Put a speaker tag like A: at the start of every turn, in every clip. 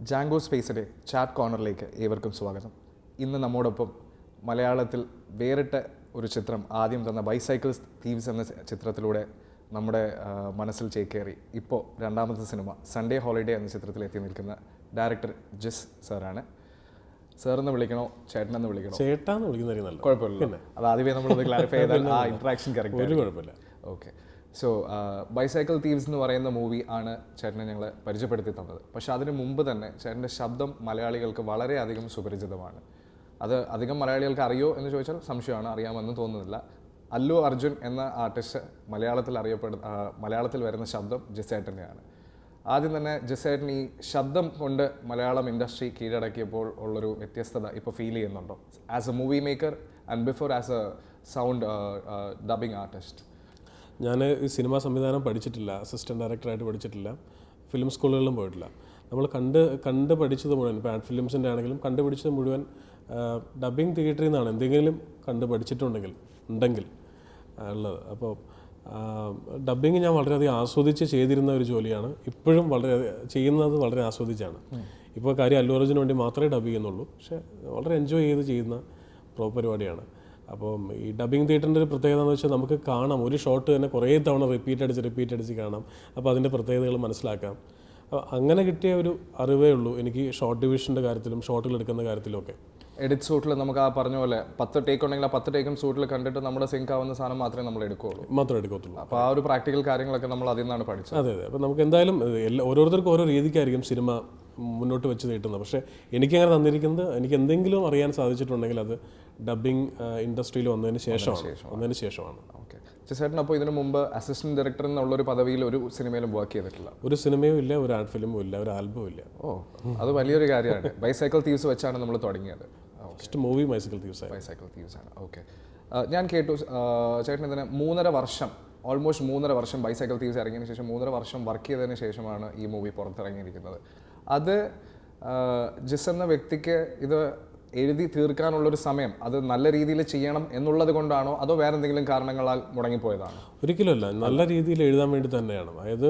A: ജാങ്കോ സ്പേസിലെ ചാറ്റ് കോർണറിലേക്ക് ഏവർക്കും സ്വാഗതം. ഇന്ന് നമ്മോടൊപ്പം മലയാളത്തിൽ വേറിട്ട ഒരു ചിത്രം ആദ്യം തന്ന ബൈസൈക്കിൾ തീവ്സ് എന്ന ചിത്രത്തിലൂടെ നമ്മുടെ മനസ്സിൽ ചേക്കേറി ഇപ്പോൾ രണ്ടാമത്തെ സിനിമ സൺഡേ ഹോളിഡേ എന്ന ചിത്രത്തിൽ എത്തി നിൽക്കുന്ന ഡയറക്ടർ ജസ് സാറാണ്. സാറെന്ന് വിളിക്കണോ ചേട്ടനെന്ന് വിളിക്കണോ?
B: ചേട്ടാന്ന് വിളിക്കുന്ന
A: കുഴപ്പമില്ല, അത് ആദ്യമേ നമ്മളത് ക്ലാരിഫൈ ചെയ്താൽ ആ ഇൻട്രാക്ഷൻ കറക്റ്റ്.
B: ഒരു കുഴപ്പമില്ല.
A: ഓക്കെ. സോ ബൈസൈക്കിൾ തീവ്സ് എന്ന് പറയുന്ന മൂവി ആണ് ചേട്ടനെ ഞങ്ങളെ പരിചയപ്പെടുത്തി തന്നത്. പക്ഷെ അതിന് മുമ്പ് തന്നെ ചേട്ടൻ്റെ ശബ്ദം മലയാളികൾക്ക് വളരെയധികം സുപരിചിതമാണ്. അത് അധികം മലയാളികൾക്ക് അറിയോ എന്ന് ചോദിച്ചാൽ സംശയമാണ്, അറിയാമെന്ന് തോന്നുന്നില്ല. അല്ലു അർജുൻ എന്ന ആർട്ടിസ്റ്റ് മലയാളത്തിൽ വരുന്ന ശബ്ദം ജസേട്ടൻ്റെയാണ്. ആദ്യം തന്നെ ജസേട്ടൻ ഈ ശബ്ദം കൊണ്ട് മലയാളം ഇൻഡസ്ട്രി കീഴടക്കിയപ്പോൾ ഉള്ളൊരു വ്യത്യസ്തത ഇപ്പോൾ ഫീൽ ചെയ്യുന്നുണ്ടോ as A movie maker and before as A sound dubbing artist?
B: ഞാൻ ഈ സിനിമാ സംവിധാനം പഠിച്ചിട്ടില്ല, അസിസ്റ്റൻറ്റ് ഡയറക്ടറായിട്ട് പഠിച്ചിട്ടില്ല, ഫിലിം സ്കൂളുകളിലും പോയിട്ടില്ല. നമ്മൾ കണ്ട് പഠിച്ചത് മുഴുവൻ, ഇപ്പോൾ ആഡ് ഫിലിംസിൻ്റെ ആണെങ്കിലും കണ്ടുപിടിച്ചത് മുഴുവൻ ഡബ്ബിങ് തിയേറ്ററിൽ നിന്നാണ് എന്തെങ്കിലും കണ്ട് പഠിച്ചിട്ടുണ്ടെങ്കിൽ ഉള്ളത്. അപ്പോൾ ഡബ്ബിങ് ഞാൻ വളരെയധികം ആസ്വദിച്ച് ചെയ്തിരുന്ന ഒരു ജോലിയാണ്. ഇപ്പോഴും ചെയ്യുന്നത് വളരെ ആസ്വദിച്ചാണ്. ഇപ്പോൾ കാര്യം അല്ലു അർജുന് വേണ്ടി മാത്രമേ ഡബ് ചെയ്യുന്നുള്ളൂ, പക്ഷേ വളരെ എൻജോയ് ചെയ്ത് ചെയ്യുന്ന പരിപാടിയാണ്. അപ്പം ഈ ഡബ്ബിങ് തിയേറ്ററിൻ്റെ ഒരു പ്രത്യേകത എന്ന് വെച്ചാൽ നമുക്ക് കാണാം, ഒരു ഷോട്ട് തന്നെ കുറേ തവണ റിപ്പീറ്റ് അടിച്ച് കാണാം. അപ്പോൾ അതിൻ്റെ പ്രത്യേകതകൾ മനസ്സിലാക്കാം. അങ്ങനെ കിട്ടിയ ഒരു അറിവേ ഉള്ളൂ എനിക്ക് ഷോർട്ട് ഡിവിഷൻ്റെ കാര്യത്തിലും ഷോട്ടുകൾ എടുക്കുന്ന കാര്യത്തിലുമൊക്കെ.
A: എഡിറ്റ് ഷൂട്ടിൽ നമുക്ക് ആ പറഞ്ഞ പോലെ 10 ടേക്ക് ഉണ്ടെങ്കിൽ ആ 10 ടേക്കും ഷൂട്ടിൽ കണ്ടിട്ട് നമ്മുടെ സിങ്ക് ആവുന്ന സാധനം മാത്രമേ നമ്മൾ എടുക്കത്തുള്ളൂ. അപ്പോൾ ആ ഒരു പ്രാക്ടിക്കൽ കാര്യങ്ങളൊക്കെ നമ്മൾ അതിൽ നിന്നാണ് പഠിച്ചത്.
B: അതെ. അപ്പോൾ നമുക്ക് എന്തായാലും ഓരോരുത്തർക്കും ഓരോ രീതിക്കായിരിക്കും സിനിമ മുന്നോട്ട് വെച്ച് നീട്ടുന്നത്. പക്ഷേ എനിക്കങ്ങനെ തന്നിരിക്കുന്നത്, എനിക്ക് എന്തെങ്കിലും അറിയാൻ സാധിച്ചിട്ടുണ്ടെങ്കിൽ അത് ഡബ്ബിങ് ഇൻഡസ്ട്രിയിൽ വന്നതിന് ശേഷമാണ്.
A: ഓക്കെ. ചേട്ടൻ അപ്പോൾ ഇതിനു മുമ്പ് അസിസ്റ്റന്റ് ഡയറക്ടർ എന്നുള്ളൊരു പദവിയിൽ ഒരു സിനിമയിലും വർക്ക് ചെയ്തിട്ടില്ല?
B: ഒരു സിനിമയും ഇല്ല, ഒരു ആഡ് ഫിലിമും ഇല്ല, ഒരു ആൽബവും ഇല്ല.
A: ഓ, അത് വലിയൊരു കാര്യമാണ്. ബൈസൈക്കിൾ തീവ്സ് വെച്ചാണ് നമ്മൾ തുടങ്ങിയത്.
B: ഫസ്റ്റ് മൂവി ബൈസൈക്കിൾ
A: തീവ്സ് ആണ്. ഓക്കെ. ഞാൻ കേട്ടു ചേട്ടൻ ഇതിന് 3.5 വർഷം, ഓൾമോസ്റ്റ് 3.5 വർഷം ബൈസൈക്കിൾ തീവ്സ് ഇറങ്ങിയതിന് ശേഷം 3.5 വർഷം വർക്ക് ചെയ്തതിന് ശേഷമാണ് ഈ മൂവി പുറത്തിറങ്ങിയിരിക്കുന്നത്. അത് ജിസ് എന്ന വ്യക്തിക്ക് ഇത് എഴുതി തീർക്കാനുള്ളൊരു സമയം അത് നല്ല രീതിയിൽ ചെയ്യണം എന്നുള്ളത് കൊണ്ടാണോ അതോ വേറെ എന്തെങ്കിലും കാരണങ്ങളാൽ മുടങ്ങിപ്പോയതാണോ?
B: ഒരിക്കലുമല്ല, നല്ല രീതിയിൽ എഴുതാൻ വേണ്ടി തന്നെയാണ്. അതായത്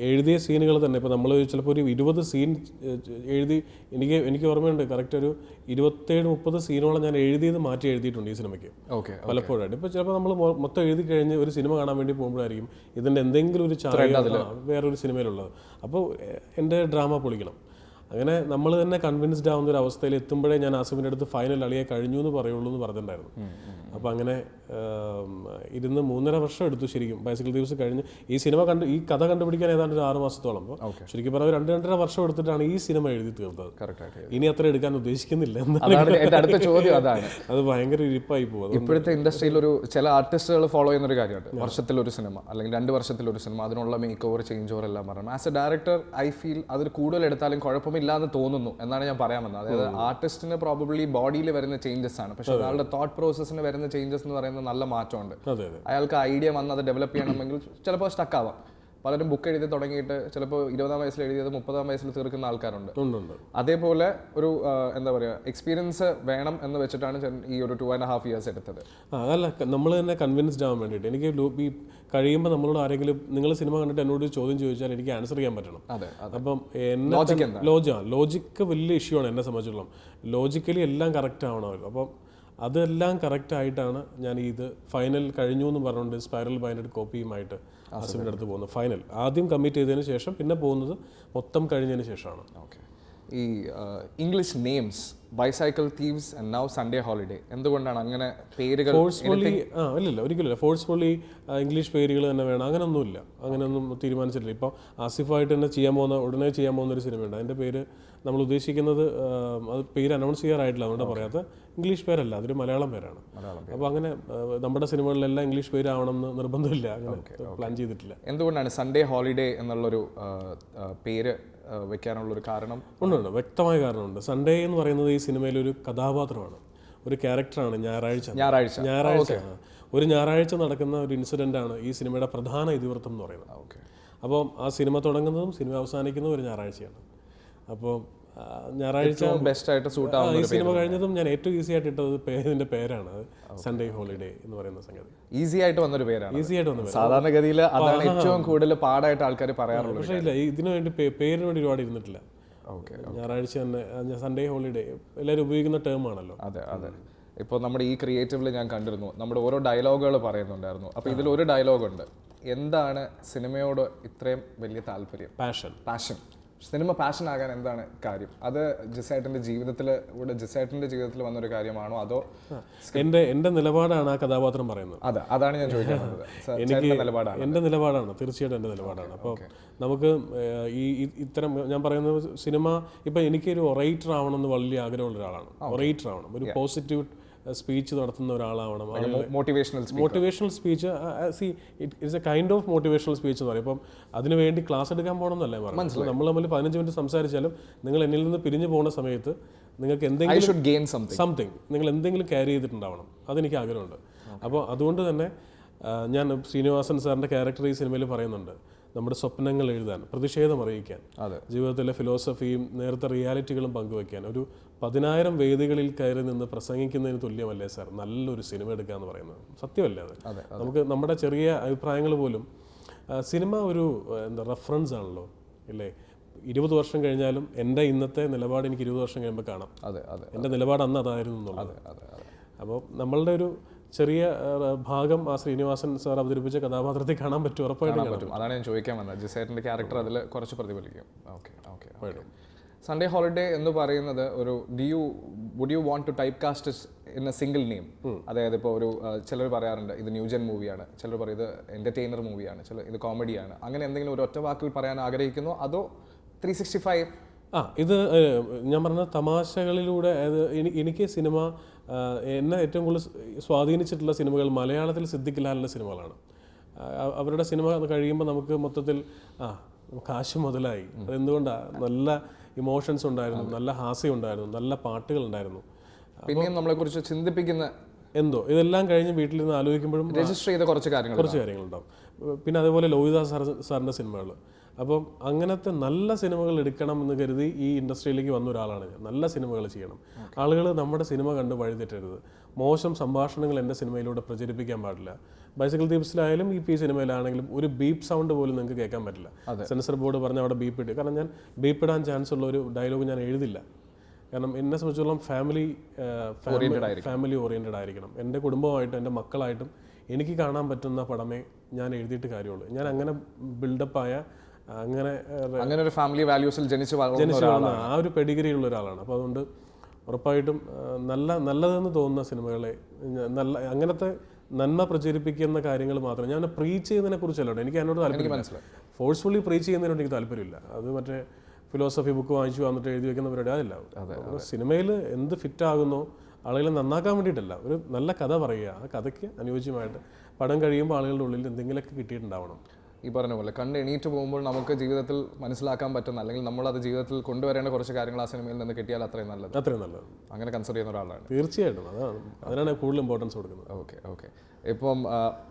B: എഴുതിയ സീനുകൾ തന്നെ ഇപ്പോൾ നമ്മൾ ചിലപ്പോൾ ഒരു 20 സീൻ എഴുതി, എനിക്ക് ഓർമ്മയുണ്ട് കറക്റ്റ് ഒരു 27-30 സീനോളം ഞാൻ മാറ്റി എഴുതിയിട്ടുണ്ട് ഈ സിനിമയ്ക്ക്.
A: ഓക്കെ.
B: പലപ്പോഴായിട്ട് ഇപ്പോൾ ചിലപ്പോൾ നമ്മൾ മൊത്തം എഴുതി കഴിഞ്ഞ് ഒരു സിനിമ കാണാൻ വേണ്ടി പോകുമ്പോഴായിരിക്കും ഇതിൻ്റെ എന്തെങ്കിലും ഒരു വേറൊരു സിനിമയിലുള്ളത്. അപ്പോൾ എൻ്റെ ഡ്രാമ പൊളിക്കണം. അങ്ങനെ നമ്മൾ തന്നെ കൺവിൻസ്ഡ് ആവുന്ന ഒരു അവസ്ഥയിൽ എത്തുമ്പോഴേ ഞാൻ ആസിഫിൻ്റെ അടുത്ത് ഫൈനൽ അളിയെ കഴിഞ്ഞു എന്ന് പറയുള്ളൂ എന്ന് പറഞ്ഞിട്ടുണ്ടായിരുന്നു. അപ്പോൾ അങ്ങനെ ഇരുന്ന് 3.5 വർഷം എടുത്തു ശരിക്കും ബൈസൈക്കിൾ തീവ്സ് കഴിഞ്ഞ് ഈ കഥ കണ്ടുപിടിക്കാൻ ഏതാണ്ട് ഒരു 6 മാസത്തോളം. അപ്പോൾ ശരിക്കും പറഞ്ഞാൽ 2-2.5 വർഷം എടുത്തിട്ടാണ് ഈ സിനിമ എഴുതി തീർത്തത്. ഇനി അത്ര എടുക്കാൻ ഉദ്ദേശിക്കുന്നില്ല.
A: അടുത്ത ചോദ്യം അതാണ്.
B: അത് ഭയങ്കര ഇരിപ്പായി പോകും.
A: ഇപ്പോഴത്തെ ഇൻഡസ്ട്രിയിൽ ഒരു ചില ആർട്ടിസ്റ്റുകൾ ഫോളോ ചെയ്യുന്ന ഒരു കാര്യമുണ്ട്, വർഷത്തിലൊരു സിനിമ അല്ലെങ്കിൽ 2 വർഷത്തിലൊരു സിനിമ, അതിനുള്ള മേക്ക് ഓവർ ചേഞ്ച് ഓവർ എല്ലാം പറയണം. As A director I feel അതിൽ കൂടുതൽ എടുത്താലും കുഴപ്പമില്ലാന്ന് തോന്നുന്നു എന്നാണ് ഞാൻ പറയാൻ വന്നത്. അതായത് ആർട്ടിസ്റ്റിന് പ്രോബബ്ലി ബോഡിയിൽ വരുന്ന ചേഞ്ചസ് ആണ്, പക്ഷെ ഒരാളുടെ തോട്ട് പ്രോസസ്സിന് വരുന്ന ചേഞ്ചസ് എന്ന് പറയുന്നത് നല്ല മാറ്റമുണ്ട്. അയാൾക്ക് ഐഡിയ വന്ന് അത് ഡെവലപ്പ് ചെയ്യണമെങ്കിൽ ചിലപ്പോൾ സ്റ്റക്ക് ആവാം. പലരും ബുക്ക് എഴുതി തുടങ്ങിയിട്ട് ചിലപ്പോൾ 20-ാം വയസ്സിൽ എഴുതിയത് 30-ാം വയസ്സിൽ തീർക്കുന്ന ആൾക്കാരുണ്ട്. അതേപോലെ ഒരു എന്താ പറയുക എക്സ്പീരിയൻസ് വേണം എന്ന് വെച്ചിട്ടാണ് ഈ ഒരു 2.5 years എടുത്തത്.
B: അതല്ല, നമ്മൾ തന്നെ കൺവിൻസ്ഡ് ആവാൻ വേണ്ടിയിട്ട്. എനിക്ക് ഈ കഴിയുമ്പോൾ നമ്മളോട് ആരെങ്കിലും നിങ്ങൾ സിനിമ കണ്ടിട്ട് എന്നോട് ചോദ്യം ചോദിച്ചാൽ എനിക്ക് ആൻസർ ചെയ്യാൻ പറ്റണം. അപ്പം ലോജിക്ക് വലിയ ഇഷ്യൂ ആണ് എന്നെ സംബന്ധിച്ചിടത്തോളം. ലോജിക്കലി എല്ലാം കറക്റ്റ് ആവണമല്ലോ. അപ്പം അതെല്ലാം കറക്റ്റായിട്ടാണ് ഞാൻ ഇത് ഫൈനൽ കഴിഞ്ഞു എന്ന് പറഞ്ഞുകൊണ്ട് സ്പൈറൽ ബൈൻഡഡ് കോപ്പിയുമായിട്ട് ആസിഫിൻ്റെ അടുത്ത് പോകുന്നത്. ഫൈനൽ ആദ്യം കമ്മിറ്റ് ചെയ്തതിന് ശേഷം പിന്നെ പോകുന്നത് മൊത്തം കഴിഞ്ഞതിന് ശേഷമാണ്.
A: ഓക്കെ. ഈ English names bicycle thieves and now Sunday holiday, എന്തുകൊണ്ടാണ് അങ്ങനെ പേരുകൾ?
B: ഫോഴ്സ്ഫുള്ളി ഒരിക്കലില്ല. ഫോഴ്സ്ഫുള്ളി ഇംഗ്ലീഷ് പേരുകൾ തന്നെ വേണം അങ്ങനെയൊന്നുമില്ല. അങ്ങനെയൊന്നും തീരുമാനിച്ചിട്ടില്ല. ഇപ്പോൾ ആസിഫായിട്ട് തന്നെ ഉടനെ ചെയ്യാൻ പോകുന്ന ഒരു സിനിമയുണ്ട്. അതിൻ്റെ പേര് നമ്മൾ ഉദ്ദേശിക്കുന്നത് അത് പേര് അനൗൺസ് ചെയ്യാറായിട്ടില്ല, അതുകൊണ്ട് പറയാത്ത ഇംഗ്ലീഷ് പേരല്ല, അതൊരു മലയാളം പേരാണ്. അപ്പോൾ അങ്ങനെ നമ്മുടെ സിനിമകളിലെല്ലാം ഇംഗ്ലീഷ് പേരാവണം എന്ന് നിർബന്ധമില്ല, അങ്ങനെ പ്ലാൻ ചെയ്തിട്ടില്ല.
A: എന്തുകൊണ്ടാണ് സൺഡേ ഹോളിഡേ എന്നുള്ളൊരു പേര് വെക്കാനുള്ളൊരു കാരണം?
B: ഉണ്ട്, വ്യക്തമായ കാരണമുണ്ട്. സൺഡേ എന്ന് പറയുന്നത് ഈ സിനിമയിലൊരു കഥാപാത്രമാണ്, ഒരു ക്യാരക്ടറാണ്. ഞായറാഴ്ച ഒരു ഞായറാഴ്ച നടക്കുന്ന ഒരു ഇൻസിഡൻ്റ് ആണ് ഈ സിനിമയുടെ പ്രധാന ഇതിവൃത്തം എന്ന് പറയുന്നത്. അപ്പോൾ ആ സിനിമ തുടങ്ങുന്നതും സിനിമ അവസാനിക്കുന്നതും ഒരു ഞായറാഴ്ചയാണ്. അപ്പോൾ ഞായറാഴ്ച
A: ബെസ്റ്റ് ആയിട്ട് സൂട്ട് ആവും.
B: ഈ സിനിമ കഴിഞ്ഞതും ഞാൻ ഏറ്റവും ഈസി ആയിട്ട് ഇട്ടത് ഇതിന്റെ പേരാണ്, സൺഡേ ഹോളിഡേ എന്ന് പറയുന്ന സംഗതി.
A: ഈസി ആയിട്ട് വന്നൊരു പേരാണ്. സാധാരണഗതിയിൽ അതാണ് ഏറ്റവും കൂടുതൽ പാടായിട്ട് ആൾക്കാർ പറയാറുള്ളത്.
B: പക്ഷേ ഇല്ല, ഇതിനു വേണ്ടി പേരിന് വേണ്ടി ഒരുപാട് ഇരുന്നിട്ടില്ല.
A: ഓക്കെ.
B: ഞായറാഴ്ച തന്നെ സൺഡേ ഹോളിഡേ എല്ലാവരും ഉപയോഗിക്കുന്ന ടേമാണല്ലോ.
A: അതെ അതെ. ഇപ്പോൾ നമ്മുടെ ഈ ക്രിയേറ്റീവിൽ ഞാൻ കണ്ടിരുന്നു, നമ്മുടെ ഓരോ ഡയലോഗുകൾ പറയുന്നുണ്ടായിരുന്നു. അപ്പോൾ ഇതിലൊരു ഡയലോഗുണ്ട്, എന്താണ് സിനിമയോട് ഇത്രയും വലിയ താല്പര്യം? പാഷൻ. സിനിമ പാഷൻ ആകാൻ എന്താണ് കാര്യം? അത് ജിസേട്ടൻ്റെ ജീവിതത്തിൽ വന്നൊരു കാര്യമാണോ അതോ
B: എൻ്റെ നിലപാടാണ് ആ കഥാപാത്രം പറയുന്നത്.
A: അതാണ് ഞാൻ ചോദിക്കാൻ വന്നത്.
B: എൻ്റെ നിലപാടാണ്, തീർച്ചയായിട്ടും എൻ്റെ നിലപാടാണ്. അപ്പോൾ നമുക്ക് ഇത്തരം ഞാൻ പറയുന്നത് സിനിമ ഇപ്പം എനിക്കൊരു ഒറേറ്റർ ആവണമെന്ന് വലിയ ആഗ്രഹമുള്ള ഒരാളാണ്. ഒറേറ്റർ ആവണം, ഒരു പോസിറ്റീവ് സ്പീച്ച് നടത്തുന്ന ഒരാളാവണം. Motivational speech it's a kind of motivational speech എന്ന് പറയും. ഇപ്പം അതിനുവേണ്ടി ക്ലാസ് എടുക്കാൻ പോകണമെന്നല്ലേ പറയുന്നത്. നമ്മൾ തമ്മിൽ 15 മിനിറ്റ് സംസാരിച്ചാലും നിങ്ങൾ എന്നിൽ നിന്ന് പിരിഞ്ഞു പോകുന്ന സമയത്ത് നിങ്ങൾക്ക് എന്തെങ്കിലും സംതിങ് നിങ്ങൾ എന്തെങ്കിലും ക്യാരി ചെയ്തിട്ടുണ്ടാവണം. അതെനിക്ക് ആഗ്രഹമുണ്ട്. അപ്പോൾ അതുകൊണ്ട് തന്നെ ഞാൻ ശ്രീനിവാസൻ സാറിൻ്റെ ക്യാരക്ടർ ഈ സിനിമയിൽ പറയുന്നുണ്ട്, നമ്മുടെ സ്വപ്നങ്ങൾ എഴുതാൻ, പ്രതിഷേധം അറിയിക്കാൻ, ജീവിതത്തിലെ ഫിലോസഫിയും നേരത്തെ റിയാലിറ്റികളും പങ്കുവയ്ക്കാൻ ഒരു 10,000 വേദികളിൽ കയറി നിന്ന് പ്രസംഗിക്കുന്നതിന് തുല്യമല്ലേ സാർ നല്ലൊരു സിനിമ എടുക്കുക എന്ന് പറയുന്നത്? സത്യമല്ലേ അത്? നമുക്ക് നമ്മുടെ ചെറിയ അഭിപ്രായങ്ങൾ പോലും സിനിമ ഒരു റെഫറൻസ് ആണല്ലോ, ഇല്ലേ? 20 വർഷം കഴിഞ്ഞാലും എൻ്റെ ഇന്നത്തെ നിലപാട് എനിക്ക് 20 വർഷം കഴിയുമ്പോൾ കാണാം. എൻ്റെ നിലപാട് അന്ന് അതായിരുന്നു എന്നുള്ളത്. അപ്പോൾ നമ്മളുടെ ഒരു ചെറിയ ഭാഗം ആ ശ്രീനിവാസൻ സാർ അവതരിപ്പിച്ച കഥാപാത്രത്തിൽ കാണാൻ പറ്റും, ഉറപ്പായിട്ടും പറ്റും.
A: അതാണ് ഞാൻ ചോദിക്കാൻ വന്നത്. ജിസേട്ടൻ്റെ ക്യാരക്ടർ അതിൽ കുറച്ച് പ്രതിഫലിക്കും. സൺഡേ ഹോളിഡേ എന്ന് പറയുന്നത് ഒരു would you want to typecast in a single name? അതായത് ഇപ്പോൾ ഒരു ചിലർ പറയാറുണ്ട് ഇത് ന്യൂജൻ മൂവിയാണ്, ചിലർ പറയും ഇത് എൻ്റർടൈനർ മൂവിയാണ്, ചിലർ ഇത് കോമഡിയാണ്. അങ്ങനെ എന്തെങ്കിലും ഒരു ഒറ്റ വാക്കിൽ പറയാൻ ആഗ്രഹിക്കുന്നു അതോ 365?
B: ഇത് ഞാൻ പറഞ്ഞ തമാശകളിലൂടെ എനിക്ക് സിനിമ എന്നെ ഏറ്റവും കൂടുതൽ സ്വാധീനിച്ചിട്ടുള്ള സിനിമകൾ മലയാളത്തിൽ സിദ്ദിഖ് ലാലിൻ്റെ സിനിമകളാണ്. അവരുടെ സിനിമ കഴിയുമ്പോൾ നമുക്ക് മൊത്തത്തിൽ കാശ് മുതലായി. അതെന്തുകൊണ്ടാണ്? നല്ല ഇമോഷൻസ് ഉണ്ടായിരുന്നു, നല്ല ഹാസ്യം ഉണ്ടായിരുന്നു, നല്ല പാട്ടുകൾ ഉണ്ടായിരുന്നു.
A: പിന്നെയും നമ്മളെക്കുറിച്ച് ചിന്തിപ്പിക്കുന്ന
B: ഇതെല്ലാം കഴിഞ്ഞ് വീട്ടിൽ നിന്ന് ആലോചിക്കുമ്പോഴും
A: രജിസ്റ്റർ ചെയ്ത കുറച്ച്
B: കാര്യങ്ങളുണ്ടാവും. പിന്നെ അതേപോലെ ലോഹിതാസ് സാറിൻ്റെ സിനിമകൾ. അപ്പം അങ്ങനത്തെ നല്ല സിനിമകൾ എടുക്കണം എന്ന് കരുതി ഈ ഇൻഡസ്ട്രിയിലേക്ക് വന്ന ഒരാളാണ് ഞാൻ. നല്ല സിനിമകൾ ചെയ്യണം. ആളുകൾ നമ്മുടെ സിനിമ കണ്ട് വഴിതെറ്റരുത്. മോശം സംഭാഷണങ്ങൾ എൻ്റെ സിനിമയിലൂടെ പ്രചരിപ്പിക്കാൻ പാടില്ല. ബൈസിക്കിൾ തീപ്സിലായാലും ഈ സിനിമയിലാണെങ്കിലും ഒരു ബീപ്പ് സൗണ്ട് പോലും നിങ്ങൾക്ക് കേൾക്കാൻ പറ്റില്ല. സെൻസർ ബോർഡ് പറഞ്ഞ അവിടെ ബീപ്പ് ഇട്ട്, കാരണം ഞാൻ ബീപ്പ് ഇടാൻ ചാൻസ് ഉള്ള ഒരു ഡയലോഗ് ഞാൻ എഴുതില്ല. കാരണം എന്നെ സംബന്ധിച്ചിടത്തോളം ഫാമിലി ഓറിയൻറ്റഡ് ആയിരിക്കണം. എൻ്റെ കുടുംബമായിട്ടും എൻ്റെ മക്കളായിട്ടും എനിക്ക് കാണാൻ പറ്റുന്ന പടമേ ഞാൻ എഴുതിയിട്ട് കാര്യമുള്ളൂ. ഞാൻ അങ്ങനെ ബിൽഡപ്പായ അങ്ങനെ
A: ഒരു ഫാമിലി വാല്യൂസിൽ ജനിച്ചു
B: വളർന്ന ആ ഒരു പെഡിഗ്രി ഉള്ള ഒരാളാണ്. അപ്പോൾ അതുകൊണ്ട് ഉറപ്പായിട്ടും നല്ലതെന്ന് തോന്നുന്ന സിനിമകളെ അങ്ങനത്തെ നന്മ പ്രചരിപ്പിക്കുന്ന കാര്യങ്ങൾ മാത്രം. ഞാൻ പ്രീച്ച് ചെയ്യുന്നതിനെ കുറിച്ചല്ലോ എനിക്ക് അതിനോട് താല്പര്യം. ഫോഴ്സ്ഫുള്ളി പ്രീച്ച് ചെയ്യുന്നതിനോട് എനിക്ക് താല്പര്യമില്ല. അത് മറ്റേ ഫിലോസഫി ബുക്ക് വാങ്ങിച്ചു വന്നിട്ട് എഴുതി വെക്കുന്ന പരിപാടി അതല്ല. സിനിമയിൽ എന്ത് ഫിറ്റ് ആകുന്നോ ആളുകളെ നന്നാക്കാൻ വേണ്ടിയിട്ടല്ല, ഒരു നല്ല കഥ പറയുക, ആ കഥയ്ക്ക് അനുയോജ്യമായിട്ട് പടം കഴിയുമ്പോൾ ആളുകളുടെ ഉള്ളിൽ എന്തെങ്കിലുമൊക്കെ കിട്ടിയിട്ടുണ്ടാവണം.
A: ഈ പറഞ്ഞ പോലെ കണ്ട് എണീറ്റ് പോകുമ്പോൾ നമുക്ക് ജീവിതത്തിൽ മനസ്സിലാക്കാൻ പറ്റുന്ന, അല്ലെങ്കിൽ നമ്മളത് ജീവിതത്തിൽ കൊണ്ടുവരേണ്ട കുറച്ച് കാര്യങ്ങൾ ആ സിനിമയിൽ നിന്ന് കിട്ടിയാൽ അത്രയും നല്ലത്. അങ്ങനെ കൺസിഡർ ചെയ്യുന്ന ഒരാളാണ്.
B: തീർച്ചയായിട്ടും അതിനാണ് കൂടുതൽ ഇമ്പോർട്ടൻസ് കൊടുക്കുന്നത്.
A: ഓക്കെ. ഇപ്പം